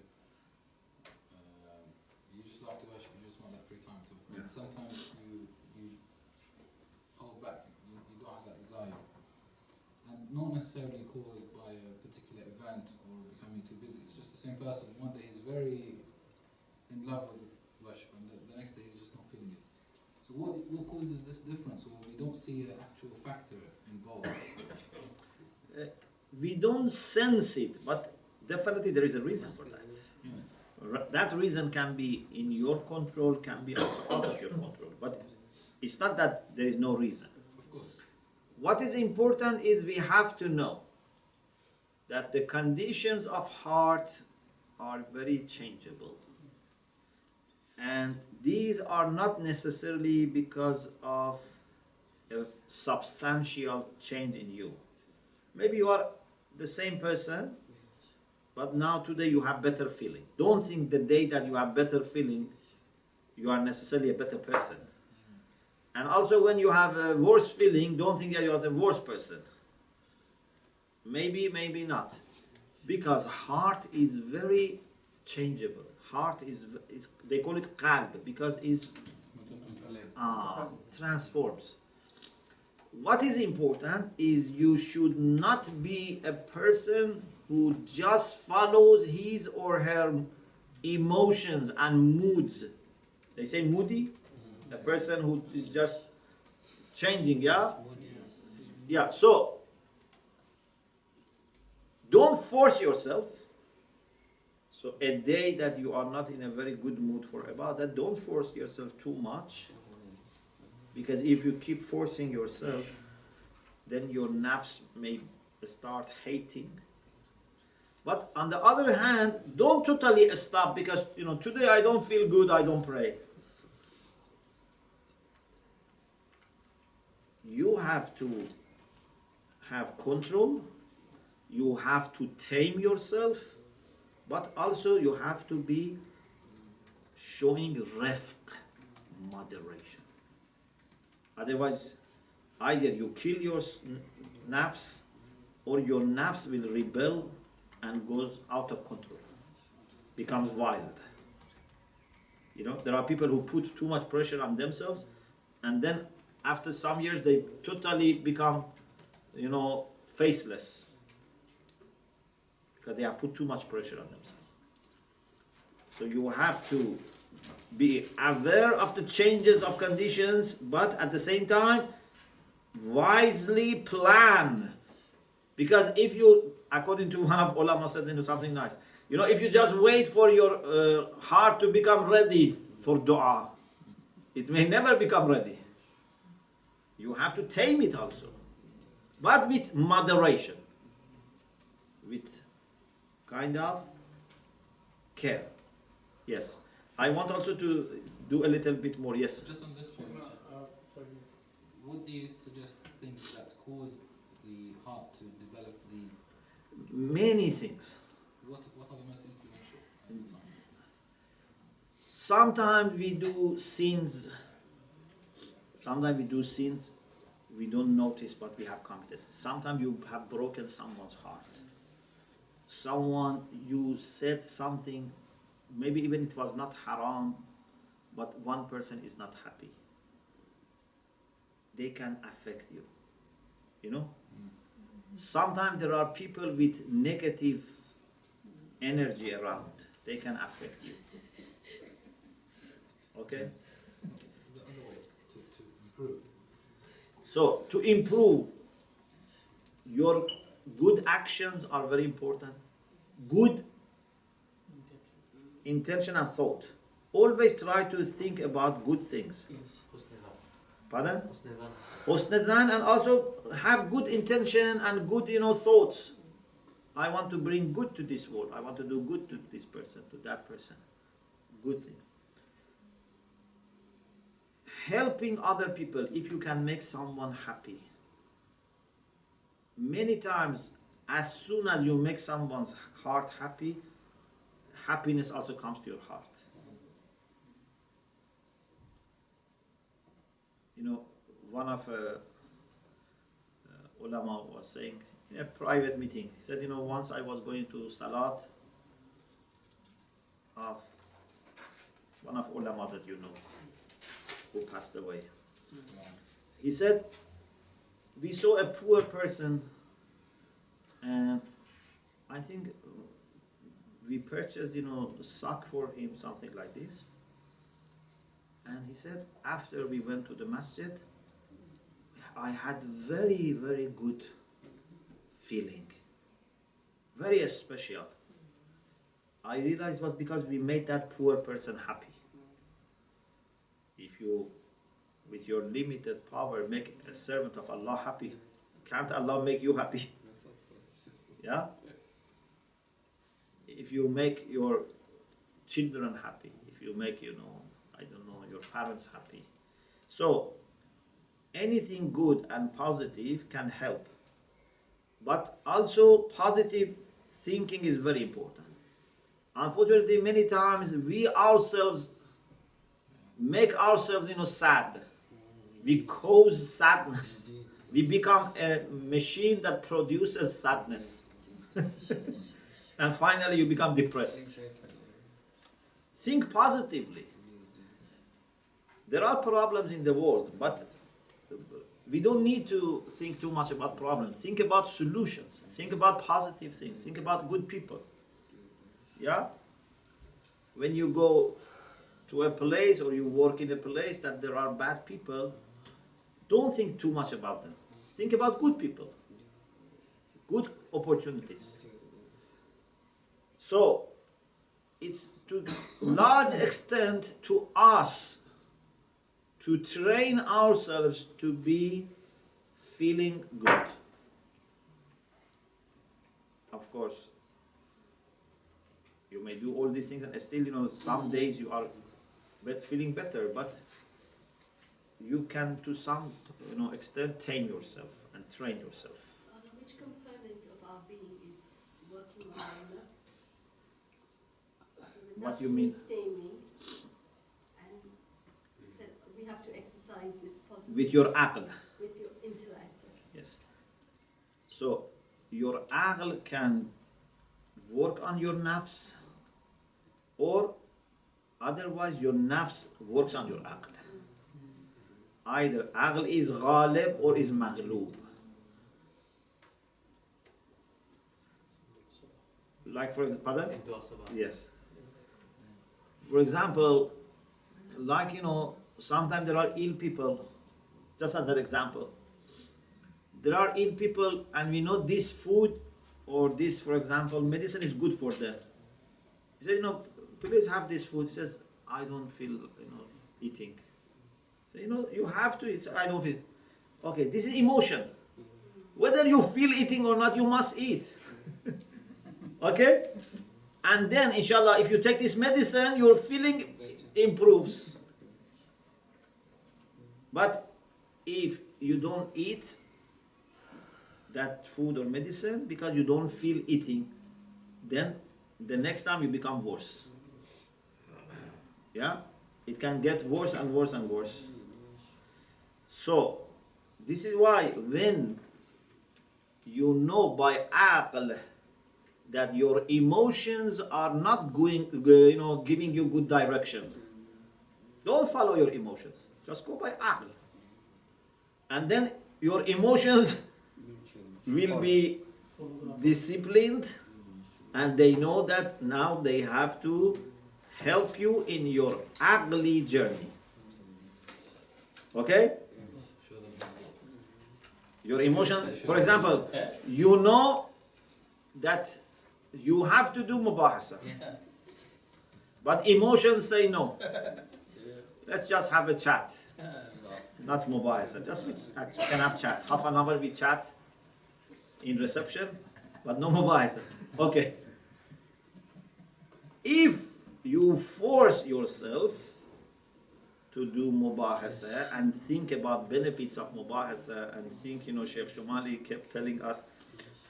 [SPEAKER 3] You just love to worship, you just want that free time to.
[SPEAKER 1] Yeah.
[SPEAKER 3] Sometimes you hold back, you don't have that desire. And not necessarily caused by a particular event or becoming too busy. It's just the same person. One day he's very in love with worship, and the next day he's just not feeling it. So what causes this difference, or we don't see an actual factor involved?
[SPEAKER 1] We don't sense it, but definitely there is a reason for that.
[SPEAKER 3] Yeah.
[SPEAKER 1] That reason can be in your control, can be also out of your control. But it's not that there is no reason.
[SPEAKER 3] Of course.
[SPEAKER 1] What is important is we have to know that the conditions of heart are very changeable. And these are not necessarily because of a substantial change in you. Maybe you are the same person, but now today you have better feeling. Don't think the day that you have better feeling, you are necessarily a better person. And also when you have a worse feeling, don't think that you are the worst person. Maybe, maybe not. Because heart is very changeable. Heart is they call it qalb because it transforms. What is important is you should not be a person who just follows his or her emotions and moods. They say moody, a person who is just changing, yeah? Yeah, so don't force yourself. So a day that you are not in a very good mood for ibadah, don't force yourself too much. Because if you keep forcing yourself, then your nafs may start hating. But on the other hand, don't totally stop because, today I don't feel good, I don't pray. You have to have control, you have to tame yourself, but also you have to be showing rifq, moderation. Otherwise, either you kill your nafs or your nafs will rebel and goes out of control, becomes wild. You know, there are people who put too much pressure on themselves, and then after some years they totally become, you know, faceless because they have put too much pressure on themselves. So you have to be aware of the changes of conditions, but at the same time, wisely plan. Because if you, according to one of ulama said into something nice, you know, if you just wait for your heart to become ready for dua, it may never become ready. You have to tame it also, but with moderation, with kind of care. Yes. I want also to do a little bit more. Yes.
[SPEAKER 3] Just on this point, what do you suggest things that cause the heart to develop these?
[SPEAKER 1] Many things.
[SPEAKER 3] What are the most influential at the time?
[SPEAKER 1] Sometimes we do sins. Sometimes we do sins we don't notice, but we have committed. Sometimes you have broken someone's heart. Someone, you said something, maybe even it was not haram, but one person is not happy. They can affect you. You know? Sometimes there are people with negative energy around. They can affect you. Okay?
[SPEAKER 3] The other way to improve.
[SPEAKER 1] So, to improve, your good actions are very important. Good intention and thought. Always try to think about good things. Pardon? Husnadhan, and also have good intention and good, you know, thoughts. I want to bring good to this world. I want to do good to this person, to that person. Good thing. Helping other people, if you can make someone happy. Many times, as soon as you make someone's heart happy, happiness also comes to your heart. You know, one of ulama was saying in a private meeting, he said, you know, once I was going to Salat of one of ulama that you know, who passed away. He said, we saw a poor person and I think we purchased, you know, a sock for him, something like this. And he said, after we went to the masjid, I had very, very good feeling. Very special. I realized it was because we made that poor person happy. If you, with your limited power, make a servant of Allah happy, can't Allah make you happy? Yeah? If you make your children happy, if you make, you know, I don't know, your parents happy. So, anything good and positive can help. But also, positive thinking is very important. Unfortunately, many times we ourselves make ourselves, you know, sad. We cause sadness. We become a machine that produces sadness. And finally, you become depressed. Think positively. There are problems in the world, but we don't need to think too much about problems. Think about solutions. Think about positive things. Think about good people. Yeah? When you go to a place or you work in a place that there are bad people, don't think too much about them. Think about good people. Good opportunities. So, it's to large extent to us to train ourselves to be feeling good. Of course, you may do all these things and still, you know, some days you are feeling better, but you can to some, you know, extent tame yourself and train yourself.
[SPEAKER 8] Which component of our being is working on our nerves? So the
[SPEAKER 1] What
[SPEAKER 8] nerves
[SPEAKER 1] you mean?
[SPEAKER 8] need taming, and so we have to exercise this positive
[SPEAKER 1] With your aql.
[SPEAKER 8] with your intellect. Okay.
[SPEAKER 1] Yes. So your aql can work on your nafs, or Otherwise, your nafs works on your aql. Either aql is ghalib or is maghloob. Like for pardon?
[SPEAKER 4] Into Asaba.
[SPEAKER 1] Yes. For example, like sometimes there are ill people. Just as an example, there are ill people, and we know this food or this, for example, medicine is good for them. He says, please have this food. He says, I don't feel, eating. So, you have to eat. I don't feel. Okay, this is emotion. Whether you feel eating or not, you must eat. Okay? And then, inshallah, if you take this medicine, your feeling improves. But if you don't eat that food or medicine because you don't feel eating, then the next time you become worse. Yeah? It can get worse and worse and worse. So, this is why when you know by aql that your emotions are not giving you good direction, don't follow your emotions. Just go by aql. And then your emotions will be disciplined, and they know that now they have to help you in your ugly journey. Okay? Your emotion, for example, you know that you have to do mubahasa, but emotions say no. Let's just have a chat. Not mubahasa, just we can have chat. Half an hour we chat in reception, but no mubahasa. Okay. If you force yourself to do mubahasa and think about benefits of mubahasa and think, Sheikh Shomali kept telling us,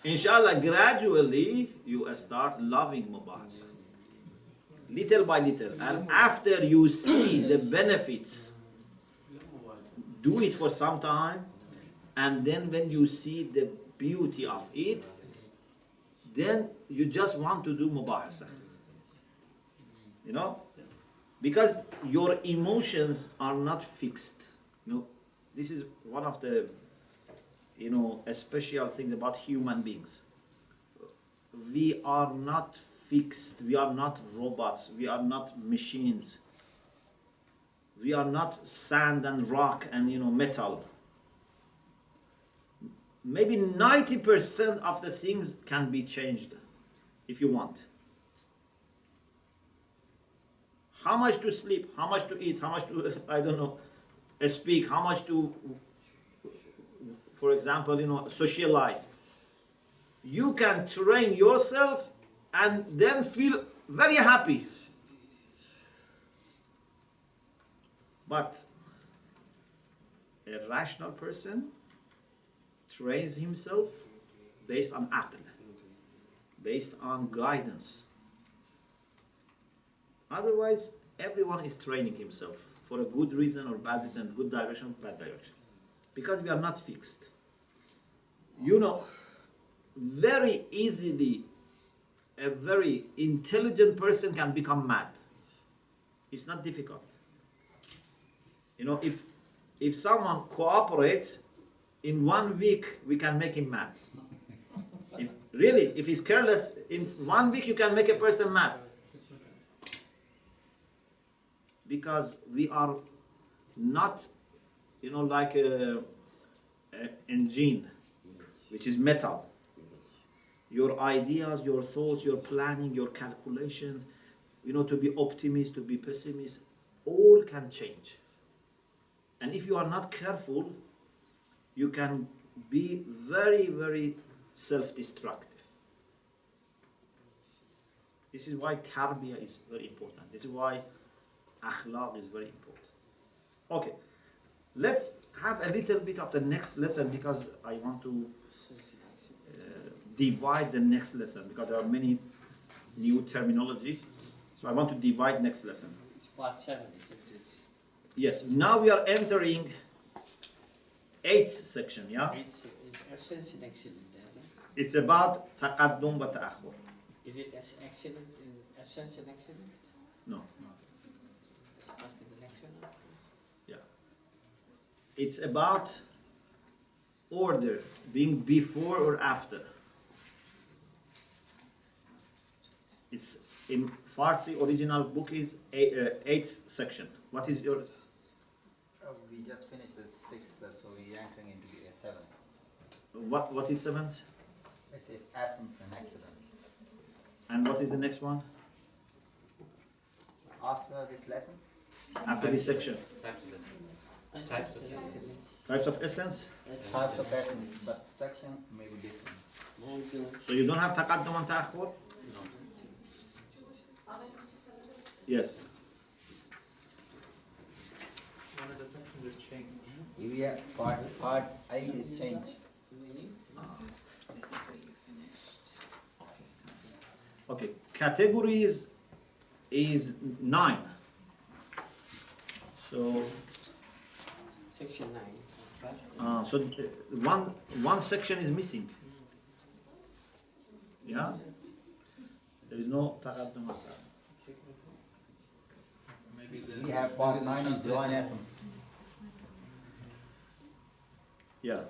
[SPEAKER 1] inshallah, gradually you start loving mubahasa. Little by little. And after you see the benefits, do it for some time, and then when you see the beauty of it, then you just want to do mubahasa. Because your emotions are not fixed. This is one of the special things about human beings. We are not fixed. We are not robots. We are not machines. We are not sand and rock and metal. Maybe 90% of the things can be changed if you want. How much to sleep, how much to eat, how much to, speak, how much to, for example, socialize. You can train yourself and then feel very happy. But a rational person trains himself based on aql, based on guidance. Very everyone is training himself for a good reason or bad reason, good direction, bad direction. Because we are not fixed. Very easily, a very intelligent person can become mad. It's not difficult. If someone cooperates, in 1 week we can make him mad. If he's careless, in 1 week you can make a person mad. Because we are not, like an engine, which is metal. Your ideas, your thoughts, your planning, your calculations, to be optimist, to be pessimist, all can change. And if you are not careful, you can be very, very self-destructive. This is why tarbiyah is very important. This is why akhlaq is very important. Okay, let's have a little bit of the next lesson, because I want to divide the next lesson, because there are many new terminology. So I want to divide next lesson.
[SPEAKER 6] It's part 7, isn't it?
[SPEAKER 1] Yes, now we are entering 8th section, yeah?
[SPEAKER 6] It's ascension accident, isn't it?
[SPEAKER 1] It's about taqaddum wa ta'akhur.
[SPEAKER 6] Is it as accident in ascension accident?
[SPEAKER 1] No. it's about order, being before or after. It's in Farsi original book is 8th section. What is yours?
[SPEAKER 9] We just finished the 6th, so we're entering into the 7th.
[SPEAKER 1] What is 7th?
[SPEAKER 9] It says essence and accidents.
[SPEAKER 1] And what is the next one?
[SPEAKER 9] After this lesson,
[SPEAKER 1] After this section?
[SPEAKER 4] Types of essence. Types of essence.
[SPEAKER 1] Types of essence?
[SPEAKER 9] types of essence, but section may be different.
[SPEAKER 1] So you don't have taqaddum and ta'akhur?
[SPEAKER 4] No.
[SPEAKER 1] Yes.
[SPEAKER 7] One of the sections is change.
[SPEAKER 9] Yeah, part 8 is change.
[SPEAKER 10] This is where you finished.
[SPEAKER 1] Okay. Categories is 9. So
[SPEAKER 6] Section 9.
[SPEAKER 1] so one section is missing. Yeah? There is no taqaddum and ta'akhur.
[SPEAKER 3] Maybe the,
[SPEAKER 9] We have part
[SPEAKER 3] maybe the
[SPEAKER 9] 9 is divine
[SPEAKER 3] translator-
[SPEAKER 9] essence.
[SPEAKER 1] Yeah.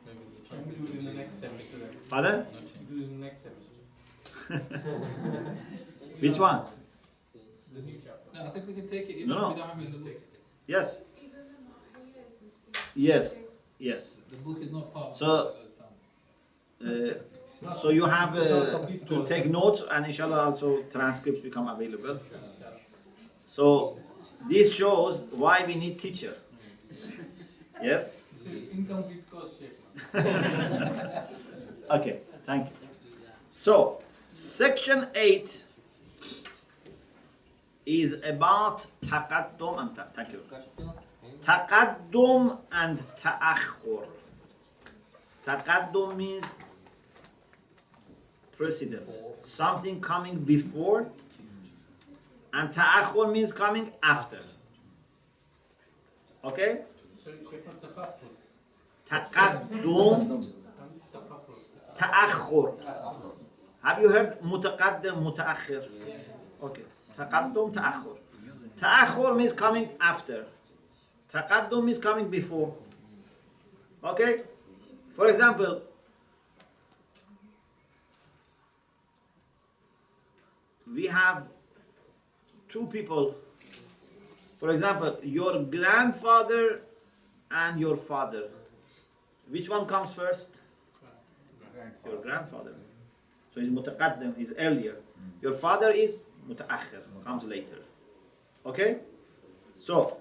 [SPEAKER 3] maybe the
[SPEAKER 2] Can we do it in the
[SPEAKER 3] translator-
[SPEAKER 2] next semester then?
[SPEAKER 1] Pardon?
[SPEAKER 3] No change.
[SPEAKER 2] Do it in the next semester.
[SPEAKER 1] Which one?
[SPEAKER 2] The new chapter.
[SPEAKER 3] No, I think we can take it even
[SPEAKER 1] No,
[SPEAKER 3] if
[SPEAKER 1] no.
[SPEAKER 3] we don't have it in the book.
[SPEAKER 1] Yes.
[SPEAKER 10] Even the Mahia is missing.
[SPEAKER 1] Yes. Yes.
[SPEAKER 3] The book is not part of
[SPEAKER 1] So- So you have to take notes, and inshallah also transcripts become available. So this shows why we need teacher. Yes?
[SPEAKER 2] See, incomplete course, Sheikh.
[SPEAKER 1] Okay, thank you. So section 8 is about taqaddum and thank you. Taqaddum and ta'akhur. Taqaddum means precedence, something coming before, and ta'akhur means coming after. Okay?
[SPEAKER 2] So, Sheikh, taqafful.
[SPEAKER 1] Taqaddum,
[SPEAKER 2] Taqafful.
[SPEAKER 1] ta'akhur. Have you heard mutaqaddim, mutaakhir? Okay. Taqaddum, ta'akhur. Ta'akhur means coming after. Taqaddum means coming before. Okay? For example, we have two people. For example, your grandfather and your father. Which one comes first? Your grandfather. So he's mutaqaddim, he's earlier. Your father is mutaakhir, comes later. Okay? So,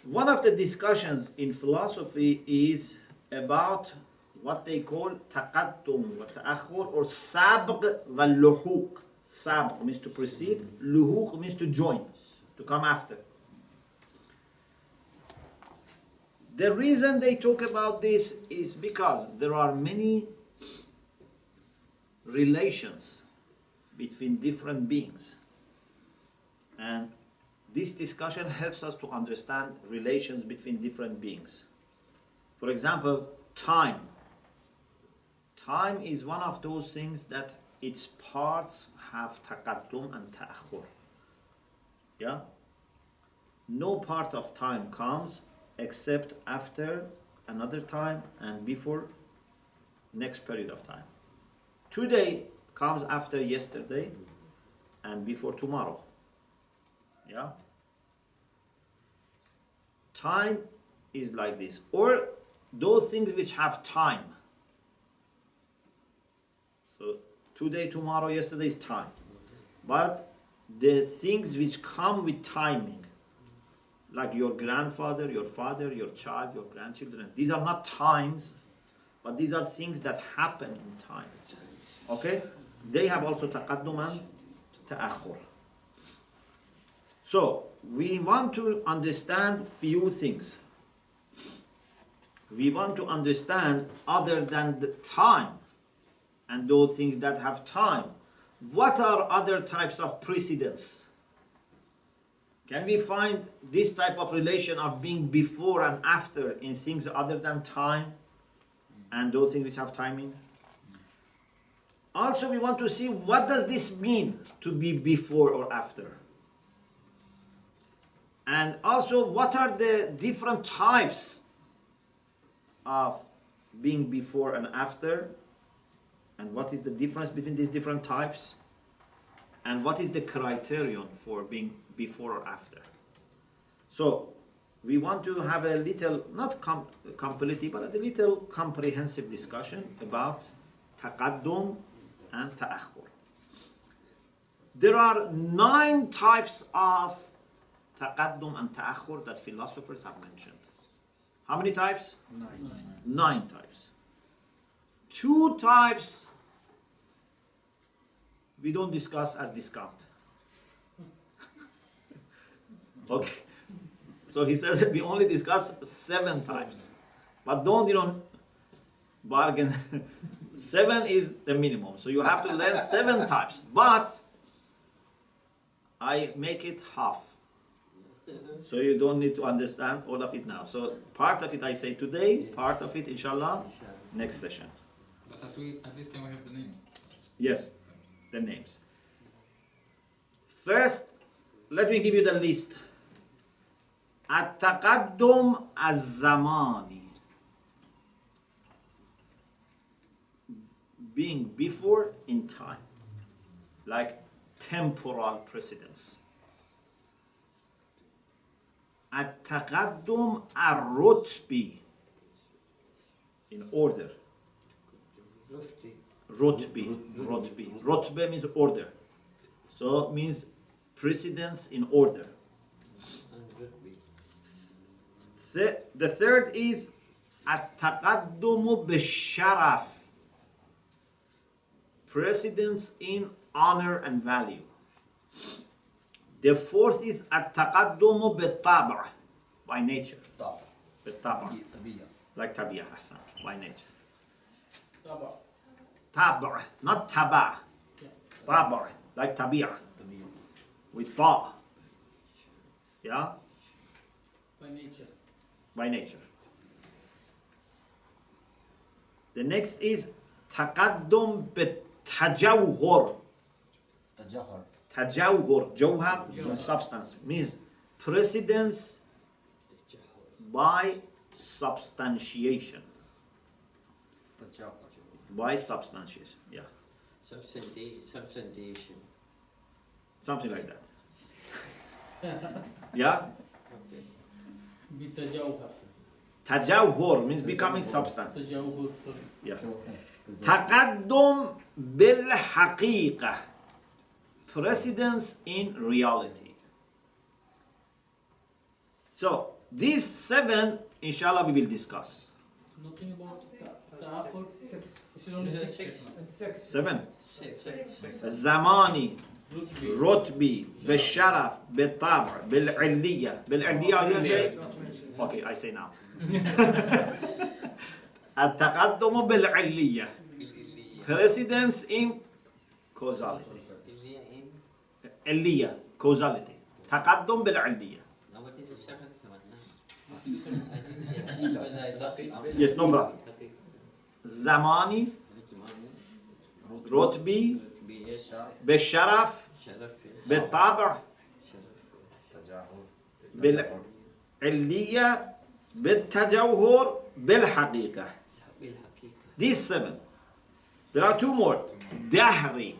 [SPEAKER 1] one of the discussions in philosophy is about what they call taqaddum wa ta'akhur or sabq wa luhuq. Sabq means to precede, luhuq means to join, to come after. The reason they talk about this is because there are many relations between different beings. And this discussion helps us to understand relations between different beings. For example, time. Time is one of those things that its parts have taqaddum and ta'akhur. Yeah? No part of time comes except after another time and before next period of time. Today comes after yesterday and before tomorrow. Yeah? Time is like this. Or those things which have time. So today, tomorrow, yesterday is time. But the things which come with timing, like your grandfather, your father, your child, your grandchildren, these are not times, but these are things that happen in time. Okay? They have also taqaddum and ta'akhur. So, we want to understand few things. We want to understand other than the time and those things that have time. What are other types of precedence? Can we find this type of relation of being before and after in things other than time and those things which have timing? Also, we want to see what does this mean to be before or after. And also, what are the different types of being before and after? And what is the difference between these different types? And what is the criterion for being before or after? So, we want to have a little, not completely, but a little comprehensive discussion about taqaddum and ta'akhur. There are 9 types of taqaddum and ta'akhur that philosophers have mentioned. How many types? 9 types. 2 types we don't discuss as discount. Okay. So he says we only discuss 7 types. But don't, bargain. 7 is the minimum. So you have to learn 7 types. But I make it half. So you don't need to understand all of it now. So part of it I say today, part of it, inshallah, next session.
[SPEAKER 3] But at least can we have the names?
[SPEAKER 1] Yes, the names. First, let me give you the list. التقدم الزماني, being before in time, like temporal precedence. التقدم الرتبي, in order. Rotbi. Rotbe means order. So it means precedence in order. The third is التقدم بالشرف, precedence in honor and value. The fourth is التقدم بالطبع, by nature. بالطبع. Like tabi'ah, Hassan, by nature. Taba, not taba. Taba, like tabi'ah. With ta. Yeah?
[SPEAKER 2] By nature.
[SPEAKER 1] By nature. The next is تقدم بالتجوهر. Tajawhur, jawhar, substance, means precedence by substantiation. By substantiation, yeah.
[SPEAKER 6] Substantiation.
[SPEAKER 1] Something like that. Yeah?
[SPEAKER 2] Bitajawhar.
[SPEAKER 1] Tajawhur means becoming substance.
[SPEAKER 2] Tajawhur, sorry.
[SPEAKER 1] Yeah. تقدم بالحقيقة, precedence in reality. So, these 7, inshallah, we will discuss.
[SPEAKER 2] Nothing about ta'akhur. This is only 6.
[SPEAKER 1] 7.
[SPEAKER 6] 6.
[SPEAKER 1] الزماني, رتبي, بالشرف, بالطبع, بالعلية. بالعلية, I didn't say? Okay, I say now. التقدم بالعلية, precedence in causality. علية, causality. تقدم بالعلية.
[SPEAKER 6] Now what is the 7th one now? I didn't hear because I lost it.
[SPEAKER 1] Yes, no problem. زماني, رتبي, بالشرف, بالطبع, بالعلية, بالتجوهر, بالحقيقة. These 7. There are 2 more. دهري.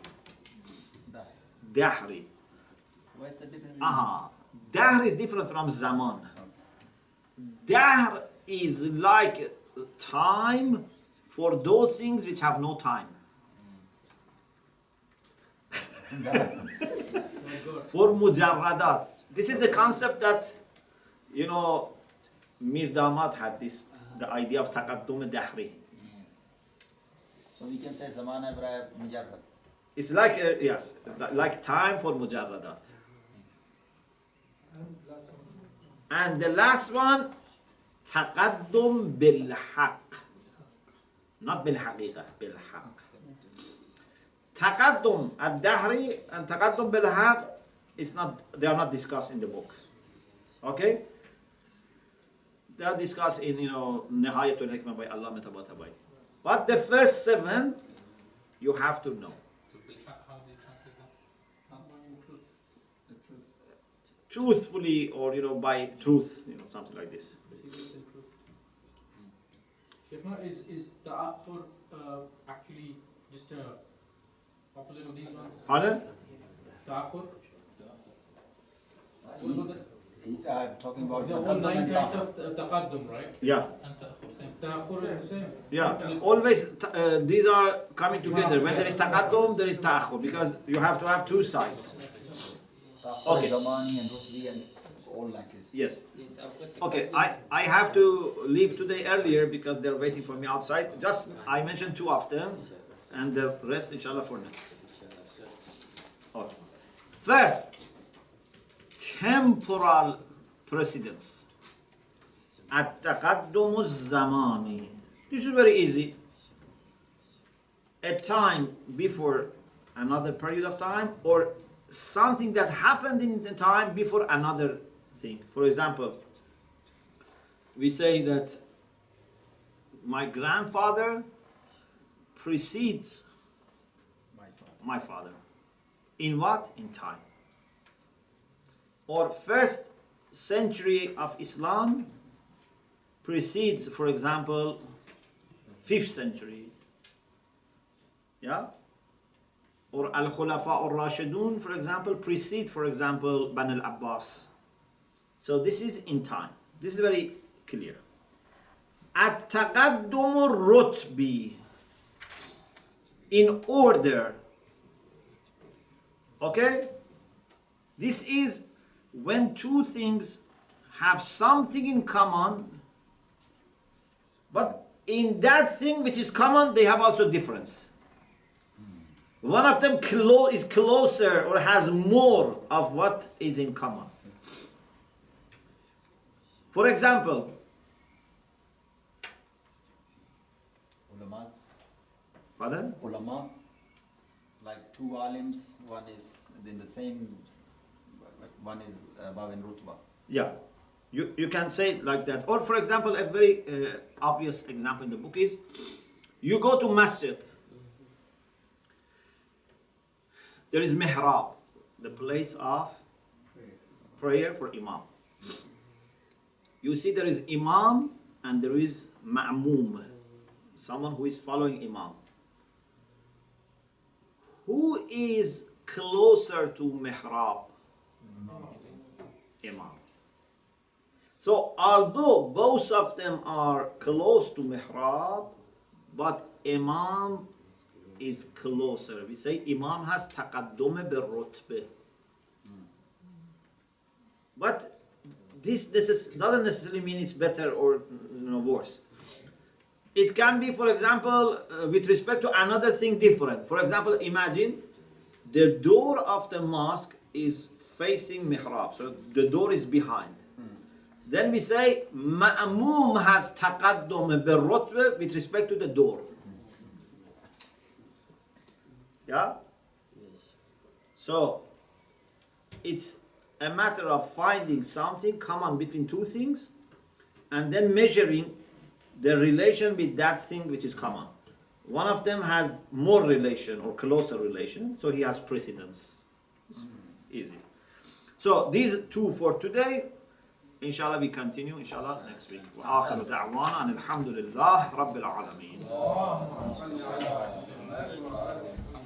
[SPEAKER 1] دهري.
[SPEAKER 9] What's the difference?
[SPEAKER 1] Dahr is different from zaman. Dahr is like time for those things which have no time. For mujarradat. This is the concept that, Mir Damad had the idea of taqaddum dahri.
[SPEAKER 9] So we can say zamana bra mujarrad.
[SPEAKER 1] It's like, yes, like time for mujarradat. And the last one, taqaddum bil haqq. Not bil haqiqah, bil haqq. Taqaddum ad-dahri and taqaddum bil haqq they are not discussed in the book. Okay? They are discussed in, Nihayatul Hikmah by Allama Tabatabai. But the first 7, you have to know.
[SPEAKER 3] How do you translate that?
[SPEAKER 5] The truth.
[SPEAKER 1] Truthfully, or by truth, something like this.
[SPEAKER 2] Sheikh, is ta'akhur actually just opposite of these ones?
[SPEAKER 1] Pardon?
[SPEAKER 2] Ta'akhur?
[SPEAKER 9] He's talking about
[SPEAKER 2] The all 9 types of taqaddum, right?
[SPEAKER 1] Yeah.
[SPEAKER 3] And same.
[SPEAKER 2] Ta'akhur is the same.
[SPEAKER 1] Yeah, always these are coming together. When there is taqaddum, there is ta'akhur, because you have to have two sides. Okay.
[SPEAKER 9] Zamani and Rutbi and all like this.
[SPEAKER 1] Yes.
[SPEAKER 6] Yes,
[SPEAKER 1] Okay, I have to leave today earlier because they're waiting for me outside. Just I mentioned two of them, and the rest, inshallah, for next. Okay. First, temporal precedence. التقدم الزماني. This is very easy. A time before another period of time, or something that happened in the time before another thing. For example, we say that my grandfather precedes my father. In what? In time. Or first century of Islam precedes, for example, 5th century. Yeah? Or Al-Khulafa al-Rashidun, for example, precede, for example, Ban al-Abbas. So this is in time. This is very clear. At-taqaddum al-rutbi, in order. Okay? This is when two things have something in common, but in that thing which is common, they have also difference. One of them is closer or has more of what is in common. For example, pardon?
[SPEAKER 9] Ulama, like two alims, one is in the same, one is above in rutba.
[SPEAKER 1] Yeah, you can say it like that. Or for example, a very obvious example in the book is, you go to masjid. There is mihrab, the place of prayer for imam. You see there is imam and there is ma'mum, someone who is following imam. Who is closer to mihrab? Imam. So although both of them are close to mihrab, but imam is closer. We say imam has taqaddum bil rutbah. But this doesn't necessarily mean it's better or worse. It can be, for example, with respect to another thing different. For example, imagine the door of the mosque is facing mihrab, so the door is behind. Then we say ma'mum has taqaddum bil rutbah with respect to the door. Yeah? So it's a matter of finding something common between two things and then measuring the relation with that thing which is common. One of them has more relation or closer relation, so he has precedence. It's easy. So these two for today. Inshallah we continue, inshallah, next week. وآخر دعوانا أن الحمد لله رب العالمين.